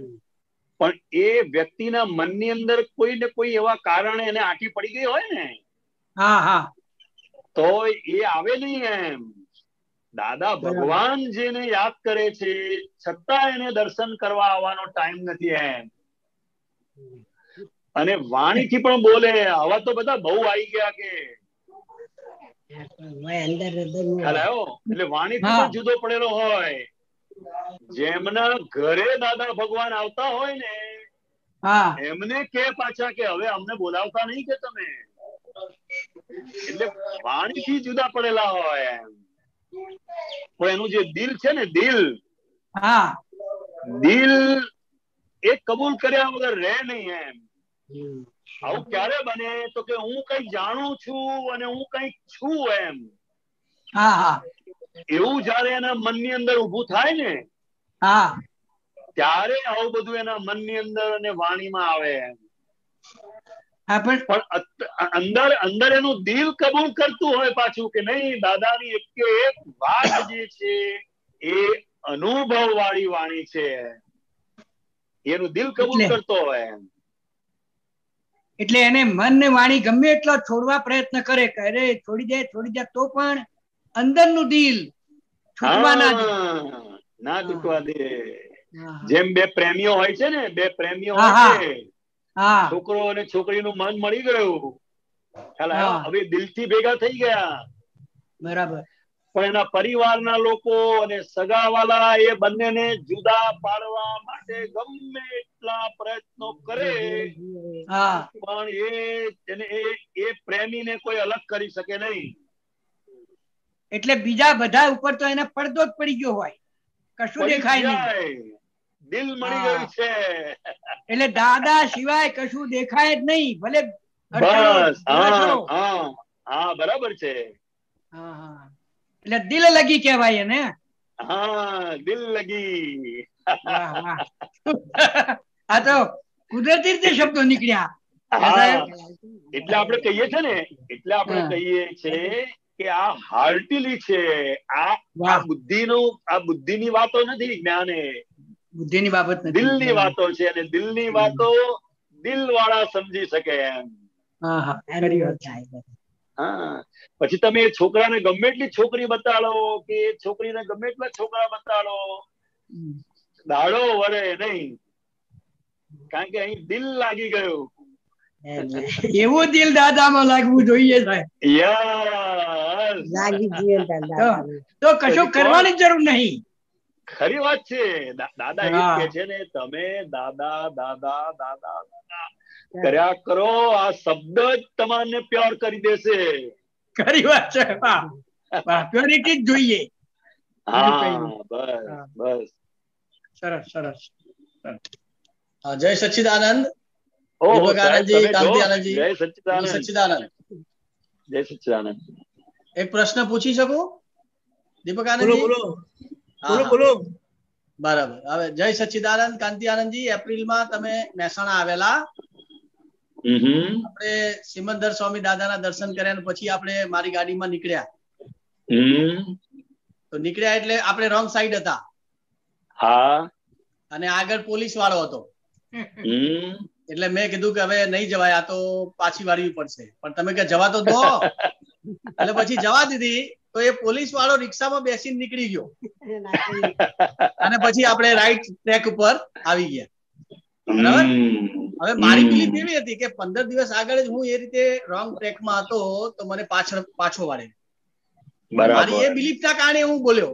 પણ એ વ્યક્તિના મનની અંદર કોઈ ને કોઈ એવા કારણે એને આંટી પડી ગઈ હોય ને, તો એ આવે નહીં એમ. દાદા ભગવાન જેને યાદ કરે છે છતાં એને દર્શન કરવા આવવાનો ટાઈમ નથી એમ. અને વાણીથી પણ બોલે. આવા તો બધા બહુ આવી ગયા કે એટલે વાણીથી પણ જુદો પડેલો હોય. જેમના ઘરે દાદા ભગવાન આવતા હોય ને એમને કે પાછા કે હવે અમને બોલાવતા નહીં કે તમે. એટલે વાણીથી જુદા પડેલા હોય એમ. પણ એનું જે દિલ છે ને, દિલ એ કબૂલ કર્યા વગર રહે નહીં એમ. આવું ક્યારે બને તો કે હું કઈ જાણું છું અને હું કઈક છું એમ. એવું જયારે એના મનની અંદર ઉભું થાય ને, હા, ત્યારે આવું બધું એના મનની અંદર અને વાણીમાં આવે. પણ અંદર અંદર એનું દિલ કબૂલ કરતું હોય પાછું કે નહીં, દાદાની એક વાત જે છે એ અનુભવ વાળી વાણી છે, એનું દિલ કબૂલ કરતો હોય. એટલે એને મન ને વાણી ગમે એટલા છોડવા પ્રયત્ન કરે કે અરે છોડી દે તો પણ અંદરનું દિલ છૂટવા ના છૂટવા દે. જેમ બે પ્રેમીઓ હોય છે ને, બે પ્રેમીઓ હોય છે, છોકરો અને છોકરીનું મન મળી ગયું, હવે દિલથી ભેગા થઈ ગયા, બરાબર, પણ એના પરિવારના લોકો અને સગાવાલા એ બંનેને જુદા પાડવા માટે ગમે એટલા પ્રયત્નો કરે, પણ એ પ્રેમીને કોઈ અલગ કરી શકે નહીં. એટલે બીજા બધા ઉપર તો એને પડદો જ પડી ગયો હોય, કશું દેખાય નહીં, દિલ મળી ગયું છે, એટલે દાદા સિવાય કશું દેખાય જ નહીં. ભલે બસ, હા બરાબર છે. એટલે દિલ લગી કહેવાય એને. હા, દિલ લગી. આ તો કુદરતી રીતે શબ્દો નીકળ્યા. એટલે આપણે કહીએ છે ને, એટલે આપણે કહીએ છે કે આ હાર્ટીલી છે, આ બુદ્ધિની વાતો નથી, જ્ઞાને બુદ્ધિની બાબત નથી, દિલની વાતો છે, અને દિલની વાતો દિલ વાળા સમજી શકે એમ. હા, પછી તમે એ છોકરાને ગમે એટલી છોકરી બતાડો કે છોકરીને ગમે એટલા છોકરા બતાડો, દાડો વળે નહીં, કારણ કે અહીં દિલ લાગી ગયું. એવું દિલ દાદામાં લાગવું જોઈએ તો કશું કરવાની જરૂર નહીં. ખરી વાત છે. દાદા એ કે છે ને, તમે દાદા દાદા દાદા દાદા કર્યા કરો, આ શબ્દ જ તમારને પ્યોર કરી દેશે. ખરી વાત છે, પ્યોરિટી જ જોઈએ. હા, બસ સરસ સરસ. જય સચ્ચિદાનંદ. જય સચ્ચિદાનંદ. એક પ્રશ્ન પૂછી શકું દીપક આનંદજી? બોલો. બરાબર. હવે જય સચ્ચિદાનંદ. કાંતિ આનંદજી, એપ્રિલમાં તમે મહેસાણા આવેલા, આપણે સિમંદર સ્વામી દાદાના દર્શન કર્યા પછી આપણે મારી ગાડીમાં નીકળ્યા. તો નીકળ્યા એટલે આપણે રોંગ સાઈડ હતા, અને આગળ પોલીસ વાળો હતો. એટલે મેં કીધું કે હવે નહીં જવાય, આ તો પાછી વાળવી પડશે. પણ તમે કે જવા તો દો, એટલે પછી જવા દીધી. તો એ પોલીસ વાળો રિક્ષામાં બેસીને નીકળી ગયો, અને પછી આપણે રાઈટ ટ્રેક ઉપર આવી ગયા. બરાબર. હવે મારી બિલીફ એવી હતી કે 15 દિવસ આગળ જ હું એ રીતે રોંગ ટ્રેકમાં હતો, તો મને પાછો વાળે. મારી એ બિલીફ ના કારણે હું બોલ્યો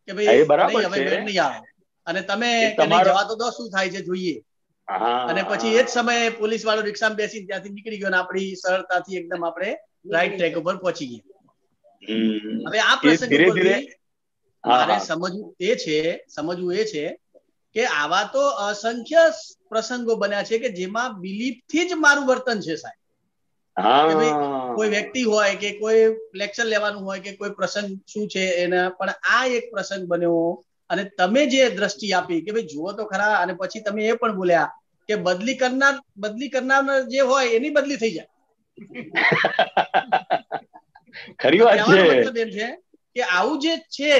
કે ભાઈ હવે નહીં આવે, અને તમે જવા તો દો, શું થાય છે જોઈએ. અને પછી એ જ સમયે પોલીસ વાળો રિક્ષામાં બેસી ત્યાંથી નીકળી ગયો, અને આપણી સરળતાથી એકદમ આપણે રાઈટ ટ્રેક ઉપર પહોંચી ગયા. હવે આ પ્રસંગ મારે સમજવું એ છે કે આવા તો અસંખ્ય પ્રસંગો બન્યા છે કે જેમાં બિલીફ થી જ મારું વર્તન છે સાહેબ. કોઈ વ્યક્તિ હોય કે કોઈ લેક્ચર લેવાનું હોય કે કોઈ પ્રસંગ શું છે એના, પણ આ એક પ્રસંગ બન્યો, અને તમે જે દ્રષ્ટિ આપી કે ભાઈ જુઓ તો ખરા, અને પછી તમે એ પણ બોલ્યા કે બદલી કરનાર જે હોય એની બદલી થઈ જાય. ખરી વાત છે. મતલબ એમ છે કે આવું જે છે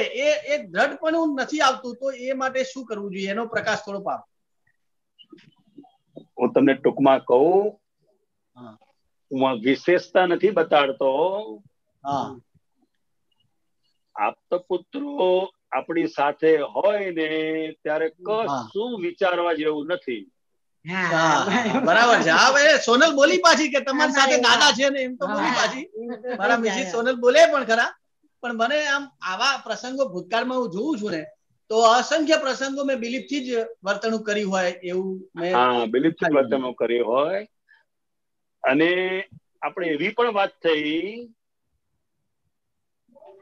એ દ્રઢપણું નથી આવતું, તો એ માટે શું કરવું જોઈએ, એનો પ્રકાશ થોડો પાડો. હું તમને ટૂંકમાં કહું, હું વિશેષતા નથી બતાડતો. આપતા પુત્રો આપણી સાથે હોય ને ત્યારે કશું વિચારવા જેવું નથી. બરાબર છે. હા ભાઈ, સોનલ બોલી પાછી કે તમારી સાથે દાદા છે ને, એમ તો બોલી પાછી. મારા મિસિસ સોનલ બોલે પણ ખરા, પણ મને આમ આવા પ્રસંગો ભૂતકાળમાં હું જોઉં છું ને, તો અસંખ્ય પ્રસંગો મેં બિલીફ થી જ વર્તણૂક કરી હોય એવું મેં. બિલીફ થી વર્તણૂક કરી હોય. અને આપણે એવી પણ વાત થઈ,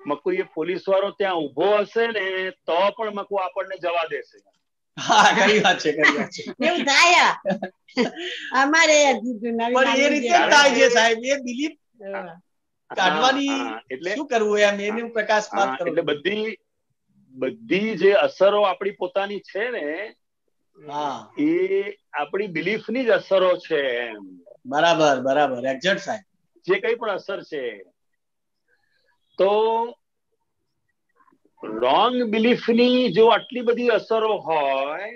મકુ એ પોલીસ વાળો ત્યાં ઉભો હશે ને તો પણ મકુ આપણને જવા દેશે. હા, ખરી વાત છે, ખરી વાત છે. એવું થાય અમારે પણ એ રીતે થાય છે સાહેબ, એ બિલીફ કાઢવાની શું કરવું એમ એનું પ્રકાશપાત કરો. એટલે બધી જે અસરો આપણી પોતાની છે ને એ આપણી બિલીફ ની જ અસરો છે એમ. બરાબર બરાબર એક્ઝેક્ટ સાહેબ. જે કઈ પણ અસર છે તો રોંગ બિલીફ ની જો આટલી બધી અસરો હોય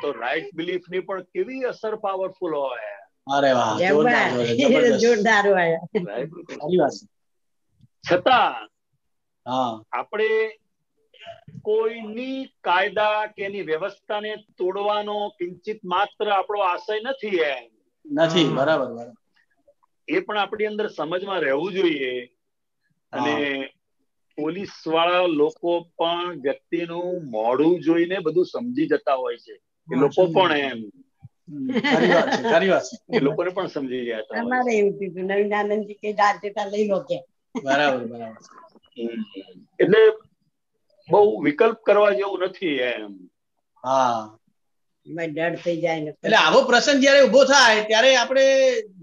તો રાઈટ બિલીફ ની પણ કેવી અસર પાવરફુલ હોય. અરે વાહ જોરદાર છતાં આપણે કોઈની કાયદા કે એની વ્યવસ્થાને તોડવાનો કિંચિત માત્ર આપણો આશય નથી એમ. નથી બરાબર. એ પણ આપણી અંદર સમજમાં રહેવું જોઈએ. અને પોલીસ વાળા લોકો પણ વ્યક્તિનું મોઢું જોઈને બધું સમજી જતા હોય છે. એ લોકો પણ એમ એ લોકોને પણ સમજી ગયા હતા. અમારે એવું કીધું નવીન આનંદજી કે ગાજેટા લઈ લો કે. બરાબર બરાબર. એટલે બહુ વિકલ્પ કરવા જેવું નથી એમ. ડર થઈ જાય ને. એટલે આવો પ્રસંગ જયારે ઉભો થાય ત્યારે આપણે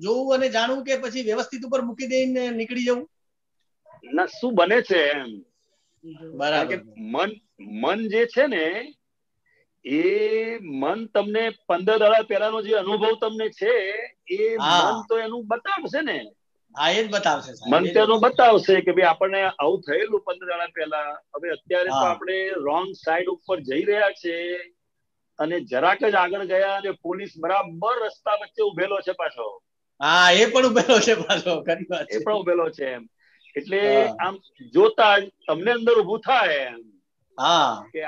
જોવું અને જાણવું કે પછી વ્યવસ્થિત ઉપર મૂકી દઈને નીકળી જવું. ના શું બને છે એમ. બરાબર. મન જે છે ને એ મન તમને 15 દાડા પહેલાનો જે અનુભવ તમને છે એ મન તો એનું બતાવશે ને. હા એ જ બતાવશે. મન તો એનું બતાવશે કે ભાઈ આપણને આવું થયેલું 15 દાડા પહેલા. હવે અત્યારે તો આપણે રોંગ સાઈડ ઉપર જઈ રહ્યા છે અને જરાક જ આગળ ગયા અને પોલીસ બરાબર રસ્તા વચ્ચે ઉભેલો છે પાછો. એ પણ ઉભેલો છે પાછો. ખરી વાત એ પણ ઉભેલો છે એમ. એટલે આમ જોતા તમને અંદર ઉભું થાય એમ કે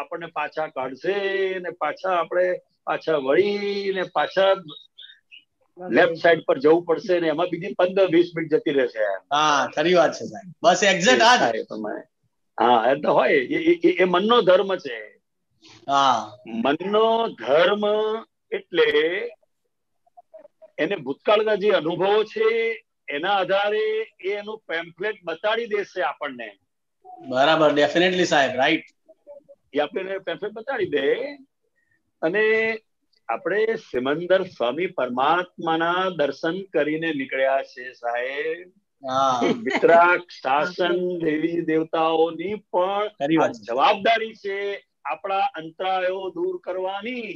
આપણને પાછા કાઢશે ને પાછા વળી ને પાછા લેફ્ટ સાઈડ પર જવું પડશે ને એમાં બીજી 15-20 મિનિટ જતી રહેશે. ખરી વાત છે સાહેબ. બસ એક્ઝેક્ટ આ જ. એ તો હોય. એ મનનો ધર્મ છે. મનનો ધર્મ એટલે એને ભૂતકાળના જે અનુભવો છે એના આધારે એનું પેમ્ફલેટ બતાડી દેશે આપણને. બરાબર ડેફિનેટલી સાહેબ રાઈટ. એ આપણે પેમ્ફલેટ બતાડી દે અને આપણે સિમંદર સ્વામી પરમાત્માના દર્શન કરીને નીકળ્યા છે સાહેબ. વિતરાગ શાસન દેવી દેવતાઓની પણ જવાબદારી છે આપણા અંતરાયો દૂર કરવાની.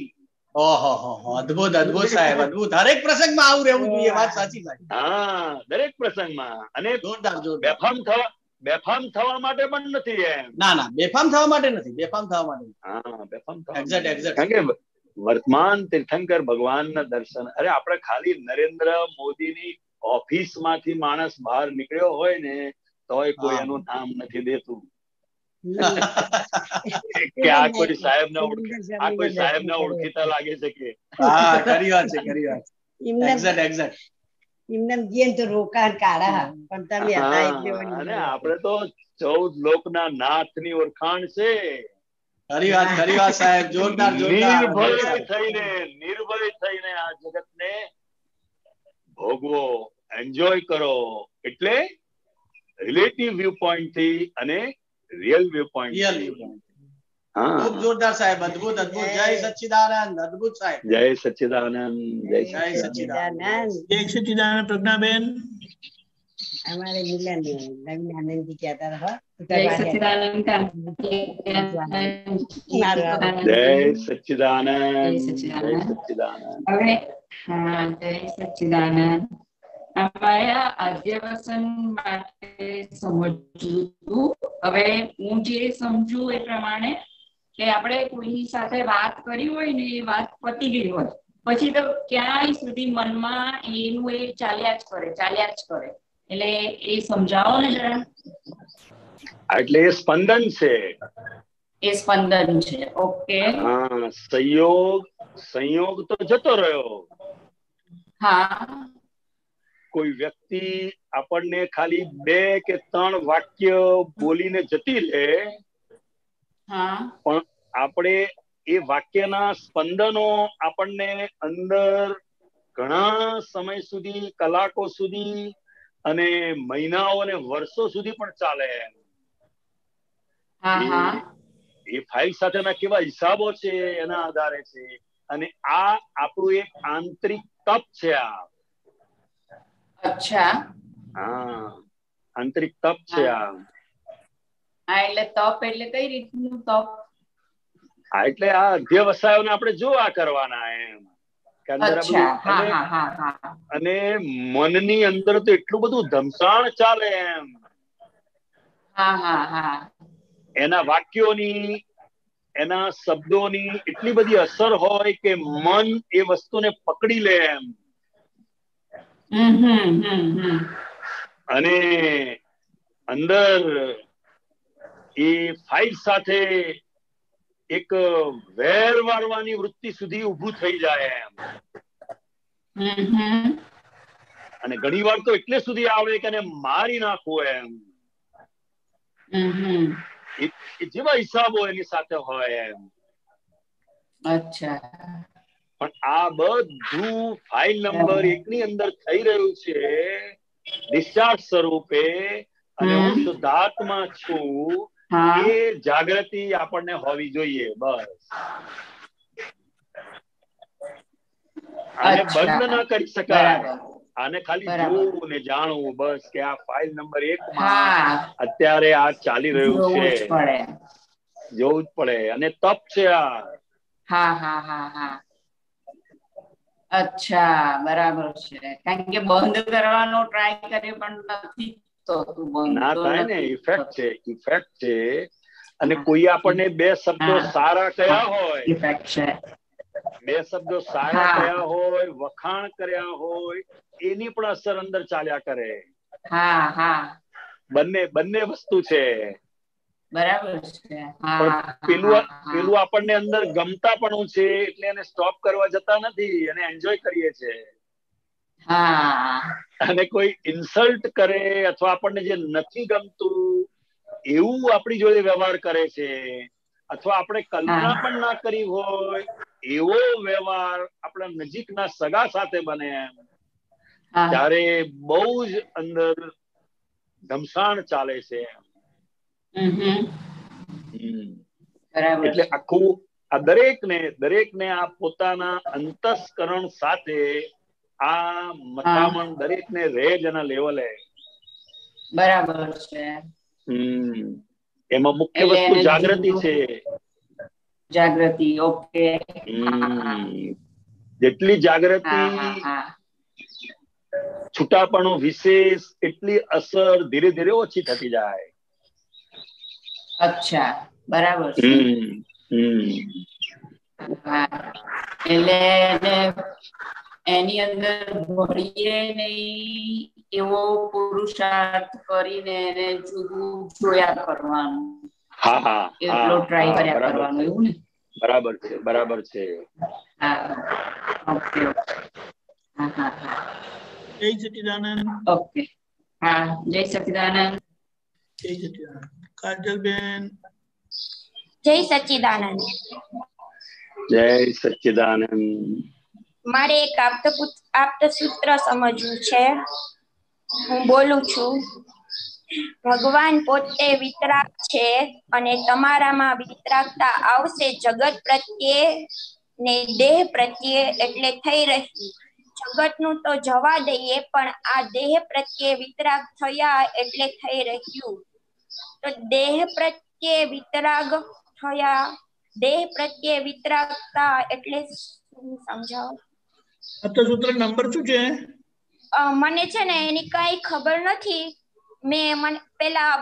અદભુત અદભુત સાહેબ અદભુત. દરેક પ્રસંગમાં આવું રહેવું જોઈએ. વાત સાચી સાહેબ. દરેક પ્રસંગમાં. અને બેફામ થવા માટે પણ નથી એમ. ના બેફામ થવા માટે નથી. બેફામ થવા માટે. બેફામ થવા કારણ કે વર્તમાન તીર્થંકર ભગવાનના દર્શન. અરે આપણે ખાલી નરેન્દ્ર મોદીની ઓફિસ માંથી માણસ બહાર નીકળ્યો હોય ને તોય કોઈ એનું નામ નથી દેતું કે આ કોઈ સાહેબ ને ઓળખીતા લાગે છે કે. ખરી વાત છે. ખરી વાત. એક્ઝેક્ટ. તો રોકાણ કાઢા પણ તમે હતા અને આપણે તો 14 લોકના નાથની ઓળખાણ છે. ખરી વાત સાહેબ. જોરદાર નિર્ભય થઈને આ જગતને ભોગવો, એન્જોય કરો. એટલે રિલેટિવ વ્યૂ પોઈન્ટ થી અને રિયલ વ્યૂ પોઈન્ટ. ખૂબ જોરદાર સાહેબ. અદભુત અદભુત. જય સચ્ચિદાનંદ. અદભુત સાહેબ. જય સચ્ચિદાનંદ. જય સચ્ચિદાનંદ. જય સચ્ચિદાનંદ પ્રજ્ઞાબેન. અમારે મિલન નવીન આનંદજી કહેતા હતા. જય સચ્ચિદાનંદ. હવે જય સચ્ચિદાનંદ. અમારા આદ્યવસન માટે સમજવું. હવે હું જે સમજુ એ પ્રમાણે કે આપણે કોઈની સાથે વાત કરી હોય ને એ વાત પતી ગઈ હોય પછી તો ક્યાંય સુધી મનમાં એનું એ ચાલ્યા જ કરે. એટલે એ સમજાવો ને જરા. એટલે એ સ્પંદન છે. ઓકે. સંયોગ તો જતો રહ્યો. કોઈ વ્યક્તિ આપણને ખાલી 2 કે 3 વાક્ય બોલીને જતી રહે પણ આપણે એ વાક્યના સ્પંદનો આપણને અંદર ઘણા સમય સુધી, કલાકો સુધી અને મહિનાઓ અને વર્ષો સુધી પણ ચાલે. એ ફાઇલ સાથેના કેવા હિસાબો છે એના આધારે છે. અને આ આપણું એક આંતરિક તપ છે. અચ્છા. હા, આંતરિક તપ છે આ. હા, એટલે તપ એટલે કઈ રીતનું તપ? હા, એટલે આ અધ્યવસાયોને આપણે જોવા કરવાના એમ. અને મનની અંદર તો એટલું બધું ધમસાણ ચાલે એમ. એના વાક્યોની, એના શબ્દોની એટલી બધી અસર હોય કે મન એ વસ્તુને પકડી લે એમ. અને અંદર એ ફાઇલ સાથે એક વેર વાળવાની વૃત્તિ સુધી ઉભું થઈ જાય એમ. અને ઘણી વાર તો એટલે સુધી આવે કે એને મારી નાખવું એમ. જેવા હિસાબો એની સાથે હોય એમ. અચ્છા. પણ આ બધું ફાઇલ નંબર 1 ની અંદર થઈ રહ્યું છે ડિસ્ચાર્જ સ્વરૂપે. અને હું શુદ્ધાત્મા છું એ જાગૃતિ આપણને હોવી જોઈએ. બસ આને બંધ ના કરી શકાય. આને ખાલી જોવું ને જાણવું બસ કે આ ફાઇલ નંબર 1 માં અત્યારે આ ચાલી રહ્યું છે. જોવું જ પડે. અને તપ છે આ. અચ્છા, બરાબર છે. કારણ કે બંધ કરવાનો ટ્રાય કરે પણ નથી ના થાય ને. ઇફેક્ટ છે, ઇફેક્ટ છે. અને કોઈ આપણને 2 શબ્દો સારા કયા હોય, 2 શબ્દો સારા કયા હોય, વખાણ કર્યા હોય, એની પણ અસર અંદર ચાલ્યા કરે. બંને વસ્તુ છે. બરાબર છે. પેલું આપણને અંદર ગમતા પણ છે એટલે એને સ્ટોપ કરવા જતા નથી, અને એન્જોય કરીએ છીએ. અને કોઈ ઇન્સલ્ટ કરે અથવા આપણને જે નથી ગમતું એવું આપણી જોડે વ્યવહાર કરે છે, અથવા આપણે કલ્પના પણ ના કરી હોય એવો વ્યવહાર આપણા નજીકના સગા સાથે બને એમ, ત્યારે બહુ જ અંદર ધમસાણ ચાલે છે. એટલે આખું આ દરેકને આ પોતાના અંતસ્કરણ સાથે આ મથામણ દરેકને રેજ એના લેવલે. બરાબર છે. એમાં મુખ્ય વસ્તુ જાગૃતિ છે. જાગૃતિ. ઓકે. જેટલી જાગૃતિ, છૂટાપણું વિશેષ, એટલી અસર ધીરે ધીરે ઓછી થતી જાય. અચ્છા, બરાબર છે. એટલે એની અંદર ભળીએ નહીં એવો પુરુષાર્થ કરીને એને જુદું જોયા કરવાનું. એટલો ટ્રાય કર્યા કરવાનું, એવું ને? બરાબર છે, બરાબર છે. ઓકે. જય સચિદાનંદ. ઓકે. જય સચિદાનંદ. જય સચિદાનંદ. કાજલબેન. જય સચિદાનંદ. જય સચિદાનંદ. મારે એક આપતસૂત્ર સમજવું છે. હું બોલું છું. ભગવાન પોતે વિતરાગ છે અને તમારામાં વિતરાગતા આવશે જગત પ્રત્યે ને દેહ પ્રત્યે, એટલે થઈ રહ્યું. જગતનું તો જવા દઈએ, પણ આ દેહ પ્રત્યે વિતરાગ થયા એટલે થઈ રહ્યું. તો દેહ પ્રત્યે વિતરાગ થયા, દેહ પ્રત્યે વિતરાગતા એટલે સમજાવો. આપતસૂત્ર નંબર શું છે? મને છે ને એની કઈ ખબર નથી. મને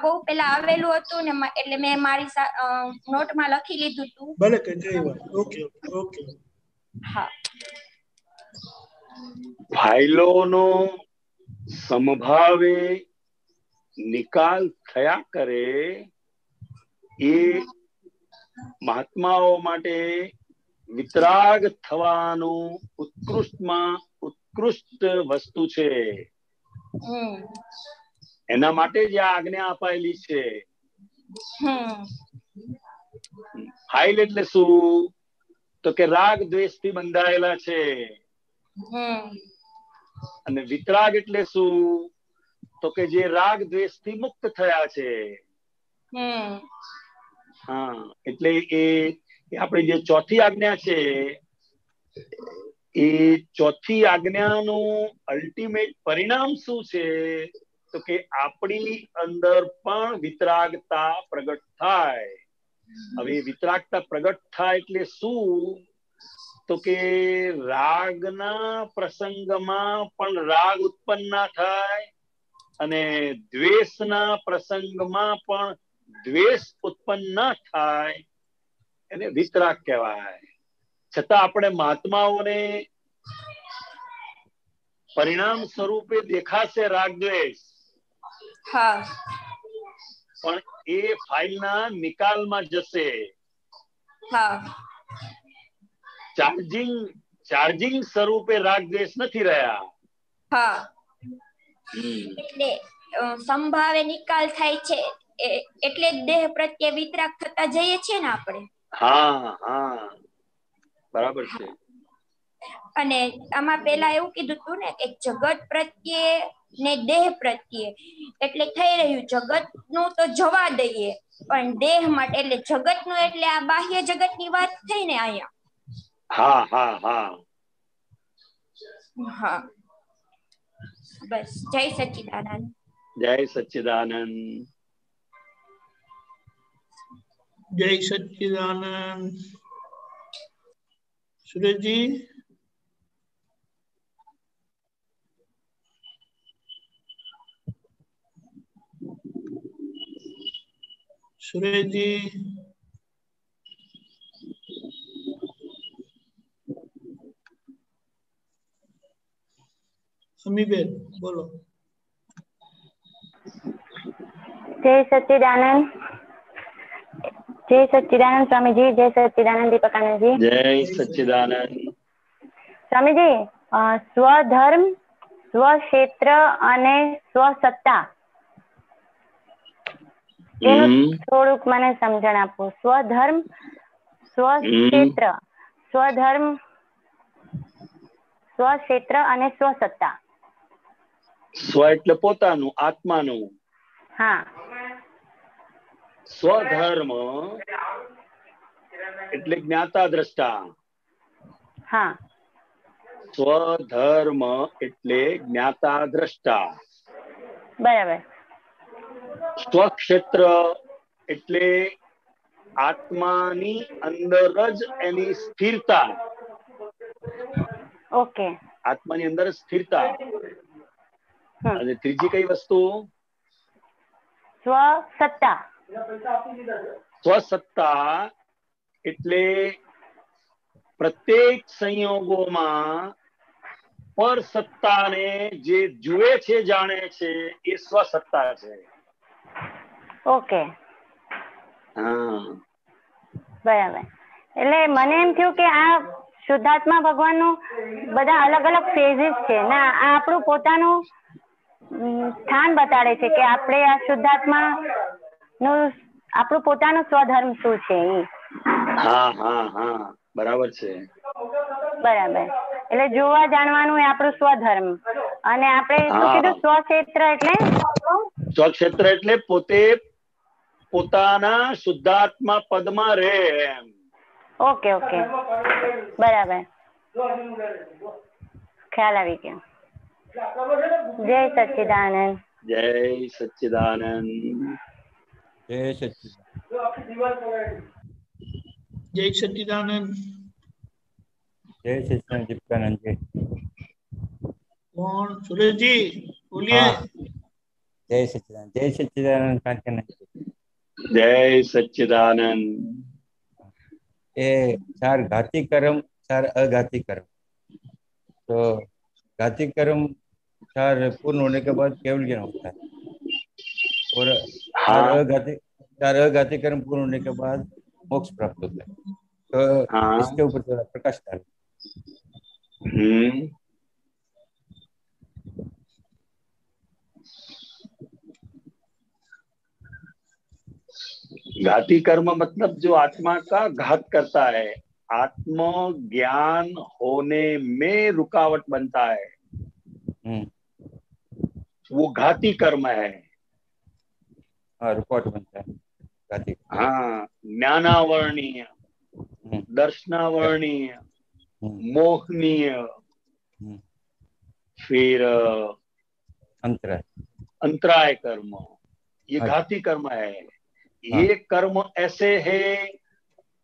બહુ પેલા આવેલું હતું ને, એટલે મેં મારી નોટમાં લખી લીધું હતું. ભલે કે કઈ વાત. Okay okay. હા. ફાઇલોનો સમભાવે નિકાલ થયા કરે એ મહાત્માઓ માટે વિતરાગ થવાનું ઉત્કૃષ્ટમાં ઉત્કૃષ્ટ વસ્તુ છે. એના માટે જ આ આજ્ઞા અપાયેલી છે. ફાઇલ એટલે શું? તો કે રાગ દ્વેષ થી બંધાયેલા છે. અને વિતરાગ એટલે શું? તો કે જે રાગ દ્વેષ થી મુક્ત થયા છે. એટલે એ આપણી જે ચોથી આજ્ઞા છે એ ચોથી આજ્ઞાનું અલ્ટિમેટ પરિણામ શું છે? તો કે આપણી અંદર પણ વિતરાગતા પ્રગટ થાય. હવે વિતરાગતા પ્રગટ થાય એટલે શું? તો કે રાગના પ્રસંગમાં પણ રાગ ઉત્પન્ન ના થાય અને દ્વેષના પ્રસંગમાં પણ દ્વેષ ઉત્પન્ન ના થાય, એને વિતરાગ કહેવાય. છતાં આપણે મહાત્માઓને પરિણામ સ્વરૂપે દેખાશે રાગ દ્વેષ, પણ એ ફાઇલના નિકાલમાં જશે. ચાર્જિંગ સ્વરૂપે રાગ દ્વેષ નથી રહ્યા. એટલે સંભાવે નિકાલ થાય છે, એટલે દેહ પ્રત્યે વિતરાગ થતા જઈએ છીએ ને આપણે. હા, બરાબર છે. અને આમાં પેલા એવું કીધું હતું ને કે જગત પ્રત્યે ને દેહ પ્રત્યે, એટલે થઈ રહ્યું જગત નું તો જવા દઈએ, પણ દેહ માટે એટલે જગત નું એટલે આ બાહ્ય જગત ની વાત થઈ ને અહીંયા. હા, બસ. જય સચ્ચિદાનંદ. જય સચ્ચિદાનંદ. જય સચ્ચિદાનંદ. સુરેશજી, સુરેશજી, સમીબેન બોલો. જય સચ્ચિદાનંદ. જય સચ્ચિદાનંદ સ્વામીજી. જય સચ્ચિદાનંદ દીપકાનંદજી. જય સચ્ચિદાનંદ સ્વામીજી. સ્વધર્મ, સ્વક્ષેત્ર અને સ્વસત્તા, એનું થોડુંક મને સમજણ આપો. સ્વધર્મ, સ્વક્ષેત્ર, સ્વધર્મ, સ્વક્ષેત્ર અને સ્વસત્તા. સ્વ એટલે પોતાનું, આત્માનું. હા. સ્વધર્મ એટલે જ્ઞાતા દ્રષ્ટા. હા. સ્વધર્મ એટલે જ્ઞાતા દ્રષ્ટા. બરાબર. સ્વક્ષેત્ર એટલે આત્માની અંદર જ એની સ્થિરતા. ઓકે. આત્માની અંદર સ્થિરતા. અને ત્રીજી કઈ વસ્તુ? સ્વસત્તા. સ્વસત્તા એટલે પ્રત્યેક સંયોગોમાં પર સત્તાને જે જુએ છે, જાણે છે, એ સ્વસત્તા છે. ઓકે. હા, બરાબર. એટલે મને એમ થયું કે આ શુદ્ધાત્મા ભગવાનનું બધા અલગ અલગ ફેઝિસ છે ના, આ આપણું પોતાનું સ્થાન બતાડે છે કે આપણે આ શુદ્ધાત્મા નું આપણું પોતાનું સ્વધર્મ શું છે એ. હા, બરાબર છે. બરાબર. એટલે જોવા જાણવાનું એ આપણું સ્વધર્મ. અને આપણે શું કીધું? સ્વક્ષેત્ર એટલે? સ્વક્ષેત્ર એટલે પોતે પોતાના શુદ્ધાત્મા પદમાં રહે એમ. ઓકે. બરાબર, ખ્યાલ આવી ગયો. જય સચ્ચિદાનંદ. જય સચ્ચિદાનંદ. જય સચ્ચિદાનંદ. જય સચ્ચિદાનંદ દીપકાનંદજી. કોણ? સુરેશજી બોલીએ. જય સચ્ચિદાનંદ. જય સચ્ચિદાનંદ કાંચનજી. જય સચ્ચિદાનંદ. ये 4 घाती कर्म, 4 अघाती कर्म. तो घाती कर्म 4 पूर्ण होने के बाद केवल ज्ञान होता है, और 4 अघाती कर्म पूर्ण होने के बाद मोक्ष प्राप्त होता है. तो इसके ऊपर थोड़ा प्रकाश डालो. घाती कर्म मतलब जो आत्मा का घात करता है, आत्मज्ञान होने में रुकावट बनता है, वो घाती कर्म है. रुकावट बनता है घाती. हाँ, ज्ञानावर्णीय, दर्शनावर्णीय, मोहनीय, फिर अंतराय कर्म, ये घाती कर्म है। ये कर्म ऐसे है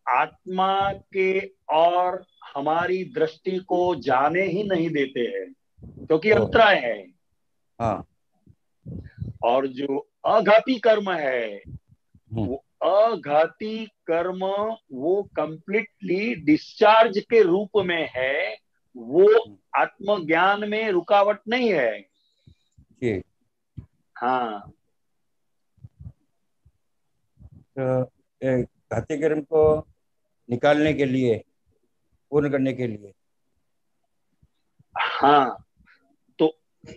आत्मा के और हमारी दृष्टि को जाने ही नहीं देते हैं, क्योंकि अंतराय है। और जो अघाती कर्म है, वो अघाती कर्म वो कंप्लीटली डिस्चार्ज के रूप में है, वो आत्मज्ञान में रुकावट नहीं है। हाँ, तो घाती कर्म को निकालने के लिए, पूर्ण करने के लिए, हाँ, तो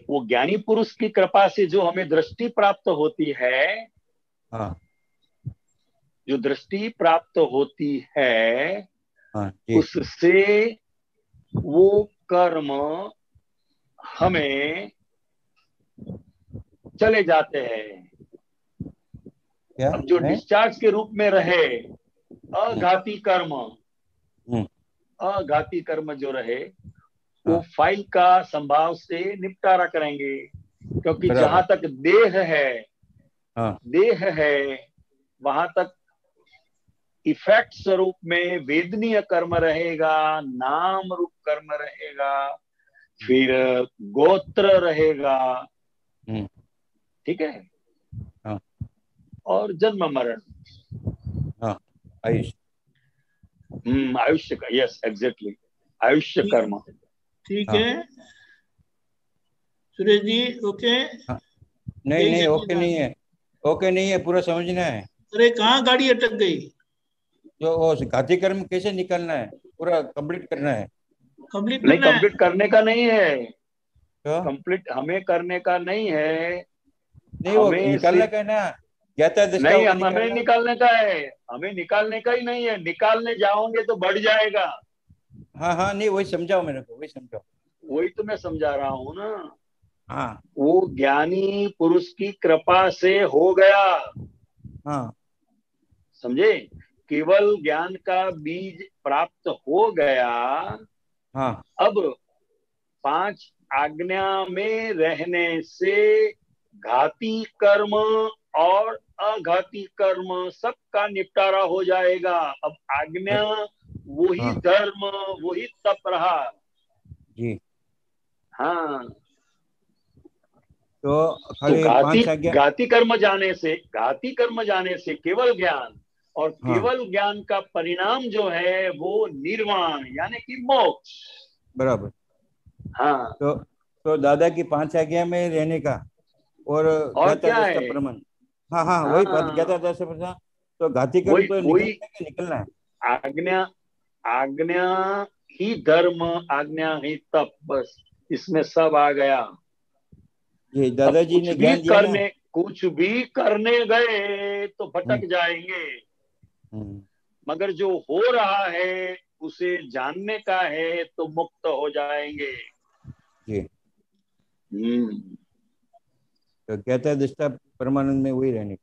वो ज्ञानी पुरुष की कृपा से जो हमें दृष्टि प्राप्त होती है, जो दृष्टि प्राप्त होती है, उससे वो कर्म हमें चले जाते हैं। अब जो डिस्चार्ज के रूप में रहे अघाती कर्म, अघाती कर्म जो रहे, वो फाइल का संभाव से निपटारा करेंगे, क्योंकि जहां तक देह है वहां तक इफेक्ट स्वरूप में वेदनीय कर्म रहेगा, नाम रूप कर्म रहेगा, फिर गोत्र रहेगा, ठीक है, और जन्म मरण, आयुष्य का, यस एग्जैक्टली, आयुष्य कर्म। ठीक है सुरेश जी, ओके? नहीं ओके नहीं है, ओके नहीं है, पूरा समझना है। अरे कहाँ गाड़ी अटक गई? जो वो घाती कर्म कैसे निकालना है, पूरा कंप्लीट करना है। नहीं, कंप्लीट करने का नहीं है, कंप्लीट हमें करने का नहीं है, नहीं वो निकालने का है ना, नहीं हमें निकालने का है, हमें निकालने का ही नहीं है, निकालने जाओगे तो बढ़ जाएगा। हाँ नहीं वही समझाओ मेरे को, वही समझाओ। वही तो मैं समझा रहा हूँ ना। हाँ, वो ज्ञानी पुरुष की कृपा से हो गया। हाँ, समझे, केवल ज्ञान का बीज प्राप्त हो गया। हाँ, अब 5 आज्ञा में रहने से घाती कर्म और अघाती कर्म सबका निपटारा हो जाएगा। अब आज्ञा वही धर्म, वही तप रहा जी। हाँ, तो खाली घाती कर्म जाने से केवल ज्ञान, और केवल ज्ञान का परिणाम जो है वो निर्वाण यानी कि मोक्ष। बराबर। हाँ, तो दादा की 5 आज्ञा में रहने का और क्या है? प्रमाण, हाँ वही बात कहता था सब। तो घाती कर्म तो निकलना है। आज्ञा ही धर्म, आज्ञा ही तप, बस इसमें सब आ गया। ये दादाजी ने ज्ञान दिया ना, कुछ भी करने गए तो भटक जाएंगे, मगर जो हो रहा है उसे जानने का है तो मुक्त हो जाएंगे। तो कहता है दृष्टा परमानंद में वही रहने,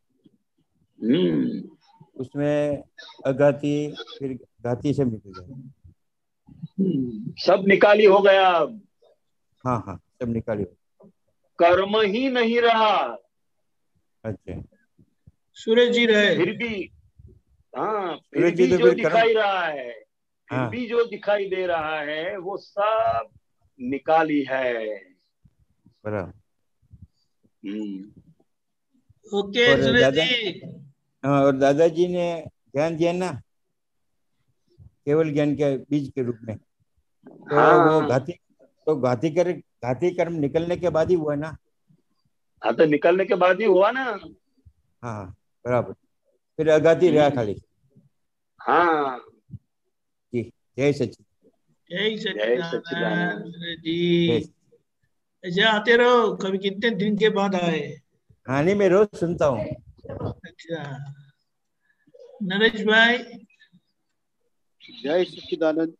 उसमें अघाती फिर घाती सब निकल जाए, सब निकाली हो गया। हाँ सब निकाली हो, कर्म ही नहीं रहा। अच्छा, सूरज जी रहे फिर भी, हाँ, फिर भी जो दिखाई रहा है, फिर भी जो दिखाई दे रहा है वो सब निकाली है। बराबर। ओके सूरज जी। और दादाजी ने ज्ञान दिया ना, केवल ज्ञान के बीज के रूप में, तो वो घाती कर्म निकलने के बाद ही हुआ ना। हाँ, तो निकलने के बाद ही हुआ ना। हाँ बराबर, फिर अघाती रहा खाली। हाँ जी, जय सच्चिदानंद जी। अच्छा, आते रहो, कभी कितने दिन के बाद आए? हाँ नहीं, मैं रोज सुनता हूँ। अच्छा, नरेश भाई। जय सच्चिदानंद।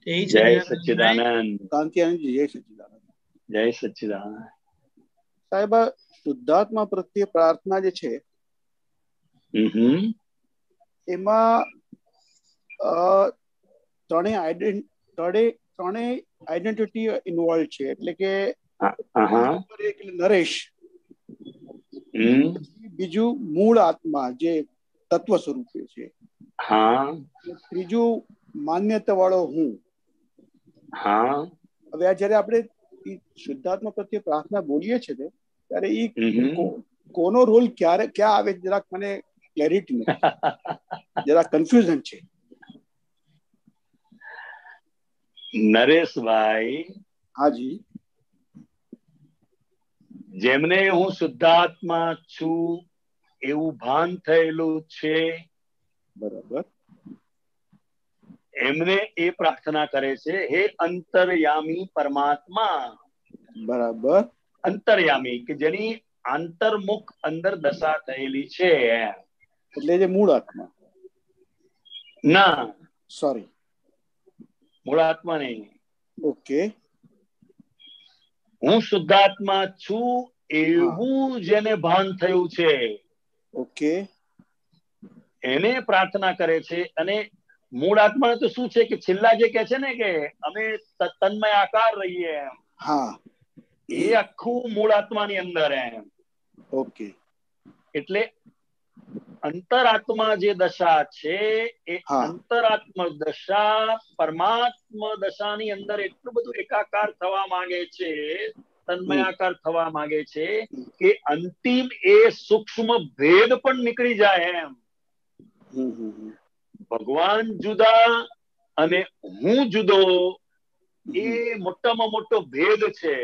जय सच्चिदानंद। कांति आनंद जी, जय सच्चिदानंद। जय सच्चिदानंद। साहेब, શુદ્ધાત્મા પ્રત્યે પ્રાર્થના જે છે એમાં ત્રણેય ત્રણેય આઈડેન્ટિટી ઇન્વોલ્વ છે, એટલે કે એક નરેશ, બીજું મૂળ આત્મા જે તત્વ સ્વરૂપે છે, ત્રીજું માન્યતા વાળો હું. હવે આ જયારે આપણે શુદ્ધાત્મા પ્રત્યે પ્રાર્થના બોલીએ છીએ ને, ત્યારે એ કોનો રોલ ક્યાં આવે જરાક મને ક્લેરિટી નથી, જરાક કન્ફ્યુઝન છે. નરેશભાઈ, હાજી, જેમને હું શુદ્ધાત્મા છું એવું ભાન થયેલું છે, બરાબર, એમને એ પ્રાર્થના કરે છે, હે અંતર્યામી પરમાત્મા. બરાબર, અંતર્યામી કે જેની આંતરમુખ અંદર દશા થયેલી છે, એટલે જે મૂળ આત્મા. ના, સોરી, મૂળ આત્મા નહીં. ઓકે, હું શુદ્ધાત્મા છું એવું જેને ભાન થયું છે, ઓકે, એને પ્રાર્થના કરે છે. અને મૂળ આત્મા તો શું છે કે છેલ્લા જે કે છે ને કે અમે તન્મય આકાર રહીએ એમ, એ આખું મૂળ આત્માની અંદર એમ. ઓકે, એટલે અંતરાત્મા જે દશા છે એ અંતરાત્મ દશા પરમાત્મ દશાની અંદર એટલું બધું એકાકાર થવા માંગે છે, તન્મયાકાર થવા માંગે છે કે અંતિમ એ સૂક્ષ્મ ભેદ પણ નીકળી જાય એમ. ભગવાન જુદા અને હું જુદો, એ મોટામાં મોટો ભેદ છે.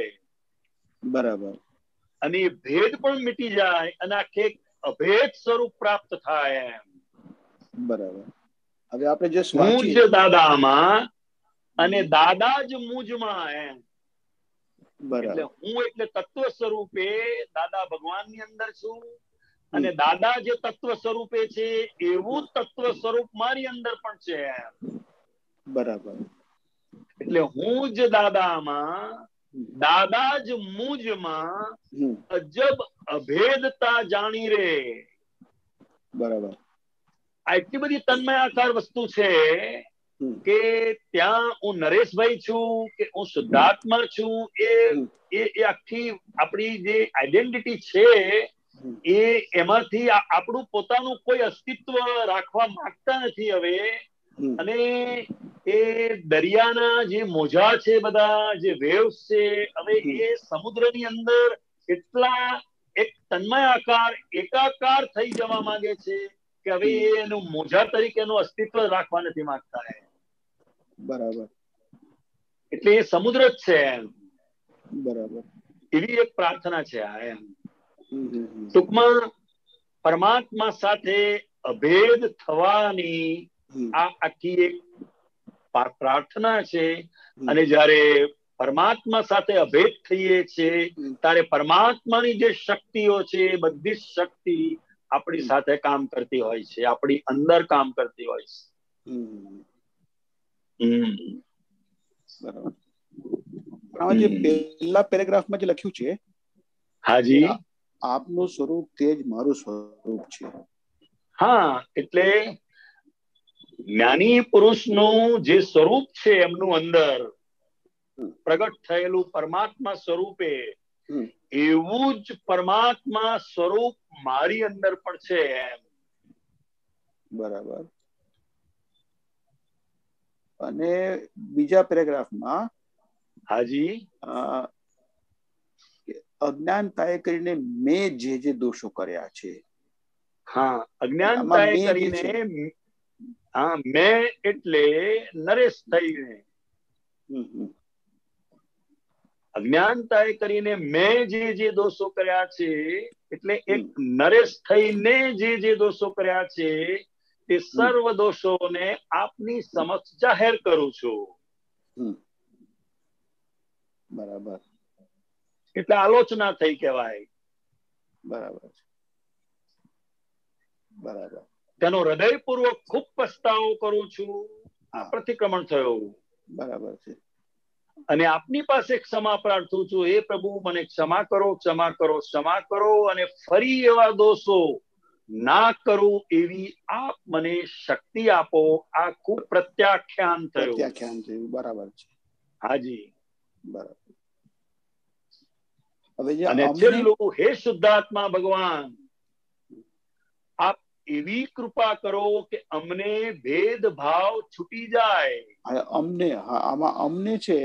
બરાબર. અને એ ભેદ પણ મીટી જાય અને આખે અભેદ સ્વરૂપ પ્રાપ્ત થાય એમ. બરાબર. હવે આપણે જે હું જ દાદામાં અને દાદા જ મુજમાં એમ. એટલે હું એટલે તત્વ સ્વરૂપે દાદા ભગવાનની અંદર છું, અને દાદા જે તત્વ સ્વરૂપે છે એવું તત્વ સ્વરૂપ મારી અંદર પણ છે એમ. બરાબર. એટલે હું જ દાદામાં, દાદા જ મુજમાં અજબ અભેદતા જાણી રે. બરાબર. આ એટલી બધી તન્મયાકાર વસ્તુ છે કે ત્યાં હું નરેશભાઈ છું કે હું શુદ્ધાત્મા છું, એ આખી આપણી જે આઈડેન્ટિટી છે એ એમાંથી આપણું પોતાનું કોઈ અસ્તિત્વ રાખવા માંગતા નથી હવે. અને એ દરિયાના જે મોજા છે, બધા જે વેવ્સ છે, હવે એ સમુદ્રની અંદર એટલા એક તન્મયાકાર એકાકાર થઈ જવા માંગે છે કે હવે એનું મોજા તરીકે એનું અસ્તિત્વ રાખવા નથી માંગતા. બરાબર. એટલે એ સમુદ્ર જ છે એમ. બરાબર. એવી એક પ્રાર્થના છે આ એમ. ટૂંકમાં પરમાત્મા સાથે અભેદ થવાની આ આખી એક પ્રાર્થના છે. અને જયારે પરમાત્મા સાથે અભેદ થઈએ છીએ ત્યારે પરમાત્માની જે શક્તિઓ છે એ બધી શક્તિ આપણી સાથે કામ કરતી હોય છે, આપણી અંદર કામ કરતી હોય છે. બરાબર. જે પહેલા પેરેગ્રાફમાં જે લખ્યું છે, હાજી, આપનું સ્વરૂપ તેજ મારું સ્વરૂપ છે. હા, એટલે જ્ઞાની પુરુષનું જે સ્વરૂપ છે એમનું અંદર પ્રગટ થયેલું પરમાત્મા સ્વરૂપે, એવું જ પરમાત્મા સ્વરૂપ મારી અંદર પણ છે એમ. બરાબર. અને બીજા પેરેગ્રાફમાં હાજી, અજ્ઞાનતાએ કરીને મેં જે દોષો કર્યા છે. હા, અજ્ઞાનતાએ કરીને, હા, મેં એટલે નરેશ થઈને, અજ્ઞાનતાએ કરીને મેં જે દોષો કર્યા છે, એટલે એક નરેશ થઈને જે દોષો કર્યા છે તે સર્વ દોષોને આપની સમક્ષ જાહેર કરું છું. બરાબર. એટલે આલોચના થઈ કહેવાય. બરાબર. બરાબર. તેનો હૃદયપૂર્વક ખૂબ પસ્તાવો કરું છું. આ પ્રતિક્રમણ થયું. બરાબર છે. અને આપની પાસે ક્ષમા પ્રાર્થું છું, એ પ્રભુ મને ક્ષમા કરો, ક્ષમા કરો, ક્ષમા કરો. અને ફરી એવા દોષો ના કરું એવી આપ મને શક્તિ આપો. આ ખૂબ પ્રત્યાખ્યાન થયું. બરાબર છે. હાજી, બરાબર. અને છેલ્લું, હે શુદ્ધાત્મા ભગવાન, આપ એવી કૃપા કરો કે અમને ભેદભાવ છૂટી જાય. અમને, આમાં અમને છે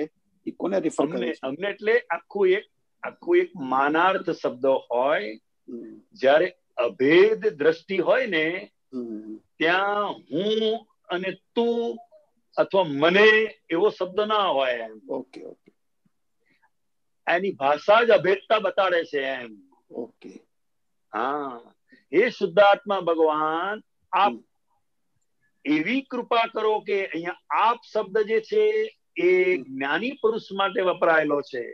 એ કોને રિફર કરે છે? અમને એટલે આખું એક માનાર્થ શબ્દ હોય. જ્યારે અભેદ દ્રષ્ટિ હોય ને, ત્યાં હું અને તું અથવા મને એવો શબ્દ ના હોય એમ. Okay okay. એની ભાષા જ અભેદતા બતાડે છે એમ. ઓકે. હા, હે શુદ્ધાત્મા ભગવાન, આપ એવી કૃપા કરો કે અહીંયા આપ શબ્દ જે છે એ જ્ઞાની પુરુષ માટે વપરાયેલો છે.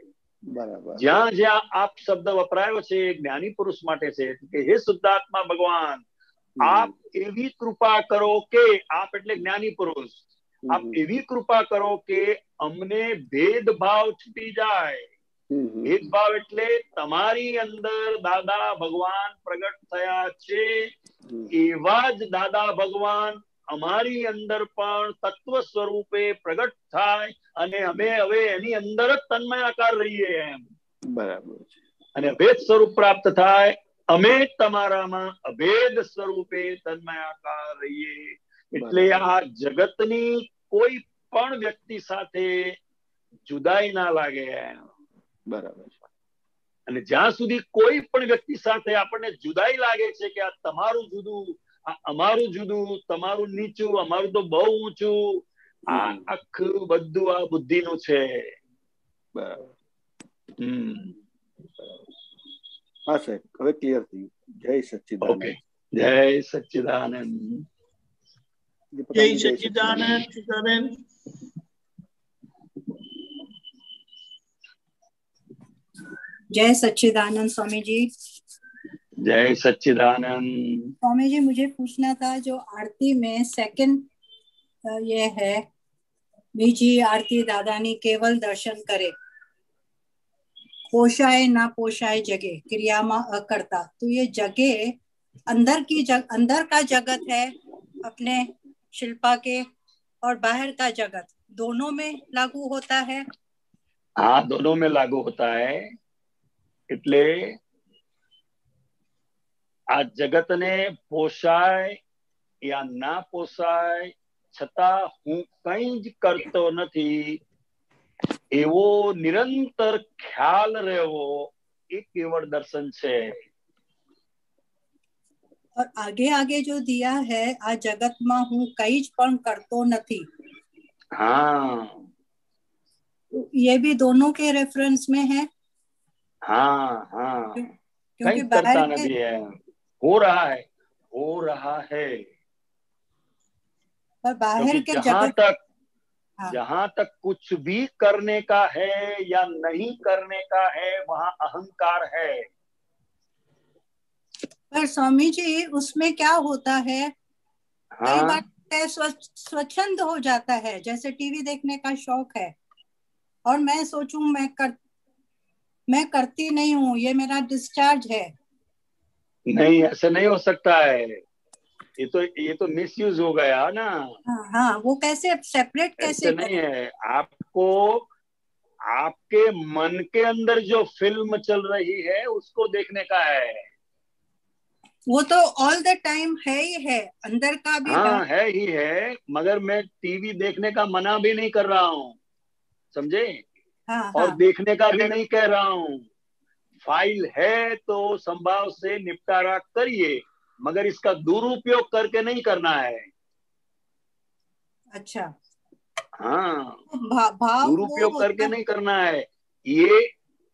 બરાબર. જ્યાં જ્યાં આપ શબ્દ વપરાયો છે એ જ્ઞાની પુરુષ માટે છે. કે હે શુદ્ધાત્મા ભગવાન, આપ એવી કૃપા કરો કે, આપ એટલે જ્ઞાની પુરુષ, આપ એવી કૃપા કરો કે અમને ભેદભાવ છૂટી જાય. ભેદભાવ એટલે તમારી અંદર દાદા ભગવાન પ્રગટ થયા છે, એવા જ દાદા ભગવાન અમારી અંદર પણ તત્વ સ્વરૂપે પ્રગટ થાય અને અમે હવે એની અંદર જ તન્મયાકાર રહીએ એમ. બરાબર છે. અને અભેદ સ્વરૂપ પ્રાપ્ત થાય, અમે તમારામાં અભેદ સ્વરૂપે તન્મયાકાર રહીએ. એટલે આ જગતની કોઈ પણ વ્યક્તિ સાથે જુદાઈ ના લાગે એમ. બરાબર છે. અને જ્યાં સુધી કોઈ પણ વ્યક્તિ સાથે આપણને જુદાઈ લાગે છે કે આ તમારું જુદું, આ અમારું જુદું, તમારું નીચું, અમારું તો બહુ ઊંચું, આ આખું બધું આ બુદ્ધિનું છે. બરાબર. હા સાહેબ, હવે ક્લિયર થયું. જય સચ્ચિદાનંદ. જય સચ્ચિદાનંદ. જય સચ્ચિદાનંદ. સીતાબેન. जय सच्चिदानंद स्वामी जी। जय सच्चिदानंद स्वामी जी, मुझे पूछना था, जो आरती में सेकंड ये है, बीजी आरती दादानी केवल दर्शन करे, पोषाए ना पोषाए जगे, क्रिया में अकर्ता, तो ये जगे अंदर का जगत है अपने शिल्पा के, और बाहर का जगत, दोनों में लागू होता है? हाँ, दोनों में लागू होता है. એટલે આ જગતને પોષાય યા ના પોષાય, છતાં હું કંઈ જ કરતો નથી એવો નિરંતર ખ્યાલ રહેવો, એ કેવળ દર્શન છે. और आगे आगे जो दिया है, आ जगत में हूँ कई ज पण करतो नहीं. हाँ, ये भी दोनों के रेफरेंस में है. हाँ हाँ, क्योंकि कहीं करता नहीं है, हो रहा है, हो रहा है. पर बाहर के जहाँ तक कुछ भी करने का है या नहीं करने का है, वहाँ अहंकार है. पर स्वामी जी, उसमें क्या होता है, कई बार स्वच्छंद हो जाता है, जैसे टीवी देखने का शौक है और मैं सोचूं मैं करती नहीं हूँ, ये मेरा डिस्चार्ज है. नहीं, ऐसे नहीं हो सकता है. ये तो मिसयूज हो गया ना. हाँ, वो कैसे सेपरेट कैसे नहीं है. आपको आपके मन के अंदर जो फिल्म चल रही है उसको देखने का है. वो तो ऑल द टाइम है ही है, अंदर का भी. हाँ, है ही है, मगर मैं टीवी देखने का मना भी नहीं कर रहा हूँ, समझे. हाँ, और हाँ. देखने का भी नहीं कह रहा हूँ. फाइल है तो संभाव से निपटारा करिए, मगर इसका दुरुपयोग करके नहीं करना है. अच्छा. हाँ, दुरुपयोग करके नहीं करना है.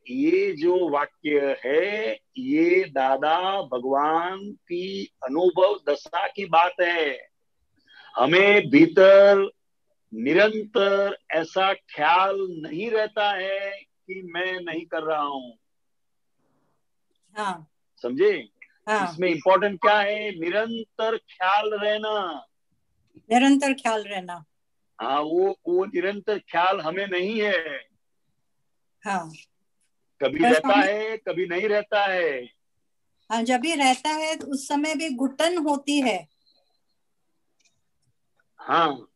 ये जो वाक्य है, ये दादा भगवान की अनुभव दशा की बात है. हमें भीतर निरंतर ऐसा ख्याल नहीं रहता है कि मैं नहीं कर रहा हूँ. हाँ. समझे. हाँ. इसमें इम्पोर्टेंट क्या है, निरंतर ख्याल रहना. निरंतर ख्याल रहना. हाँ, वो निरंतर ख्याल हमें नहीं है. हाँ. कभी रहता है, कभी नहीं रहता है. हाँ, जब भी रहता है तो उस समय भी घुटन होती है। हाँ,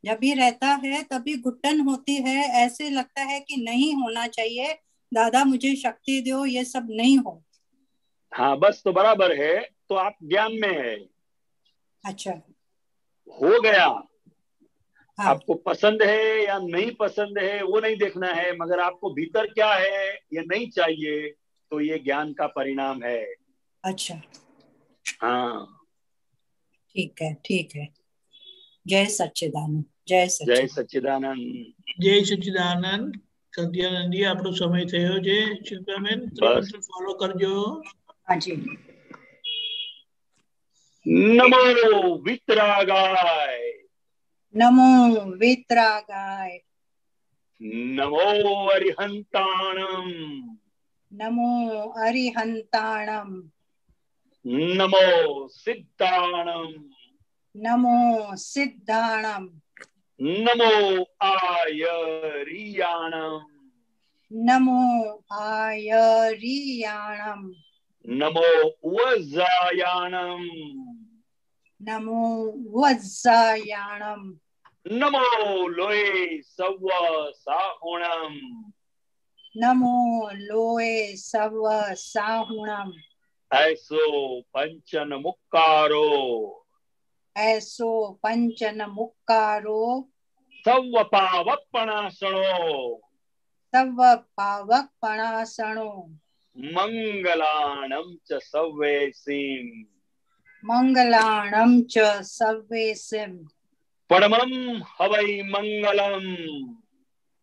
जब भी रहता है तभी घुटन होती है, ऐसे लगता है कि नहीं होना चाहिए, दादा मुझे शक्ति दो, ये सब नहीं हो। हाँ, बस तो बराबर है, तो आप ज्ञान में है। अच्छा, हो गया। हाँ। आपको पसंद है या नहीं पसंद है वो नहीं देखना है, मगर आपको भीतर क्या है ये नहीं चाहिए, तो ये ज्ञान का परिणाम है। अच्छा, हाँ, ठीक है, ठीक है। जय सच्चिदानंद, जय जय सच्चिदानंद, सच्चिदानंद। जय सच्चिदानंद। કદ્યાનંદી આપણો સમય થયો છે, શિલ્પાબેન ત્રિમંત્ર ફોલો કરજો. हाँ जी। नमो वितरागाय, नमो वितरागाय, नमो अरिहंताणम, नमो अरिहंताणम, नमो सिद्धाणम, नमो सिद्धाणम, नमो आयरियाणम, नमो आयरियाणम, नमो वज्रायाणम, नमो वज्रायाणम, नमो लोए सव साहुणम, नमो लोए सव साहुणम, ऐसो पंचन मुक्कारो, ऐसो पंचन मुक्कारो, सव पावपणासणो, सव पावकपणासणो, मंगलाणं च सव्वेसिं, मंगलाणं च सव्वेसिं, परमं हवै मंगलम्,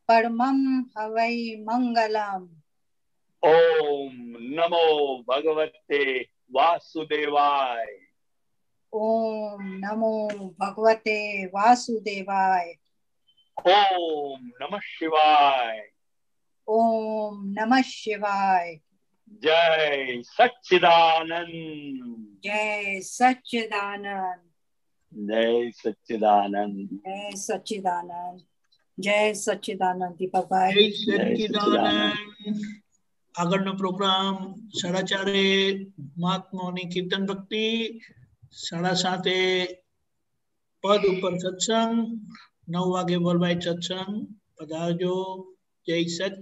परमं हवै मंगलम्। ओम नमो भगवते वासुदेवाय, ओम नमो भगवते वासुदेवाय, ओम नमः शिवाय, ओम नमः शिवाय। जय सच्चिदानंद, जय सच्चिदानंद, जय सच्चिदानंद, जय सच्चिदानंद, जय सच्चिदानंद। दीपक भाई, જય સચ્ચિદાનંદ. આગળનો પ્રોગ્રામ 4:30 મહાત્માઓની કીર્તન ભક્તિ, 7:30 પદ ઉપર સત્સંગ, 9 વાગે વર્લ્ડ વાઇડ સત્સંગ. પધારજો. જય સચ્ચિદાનંદ.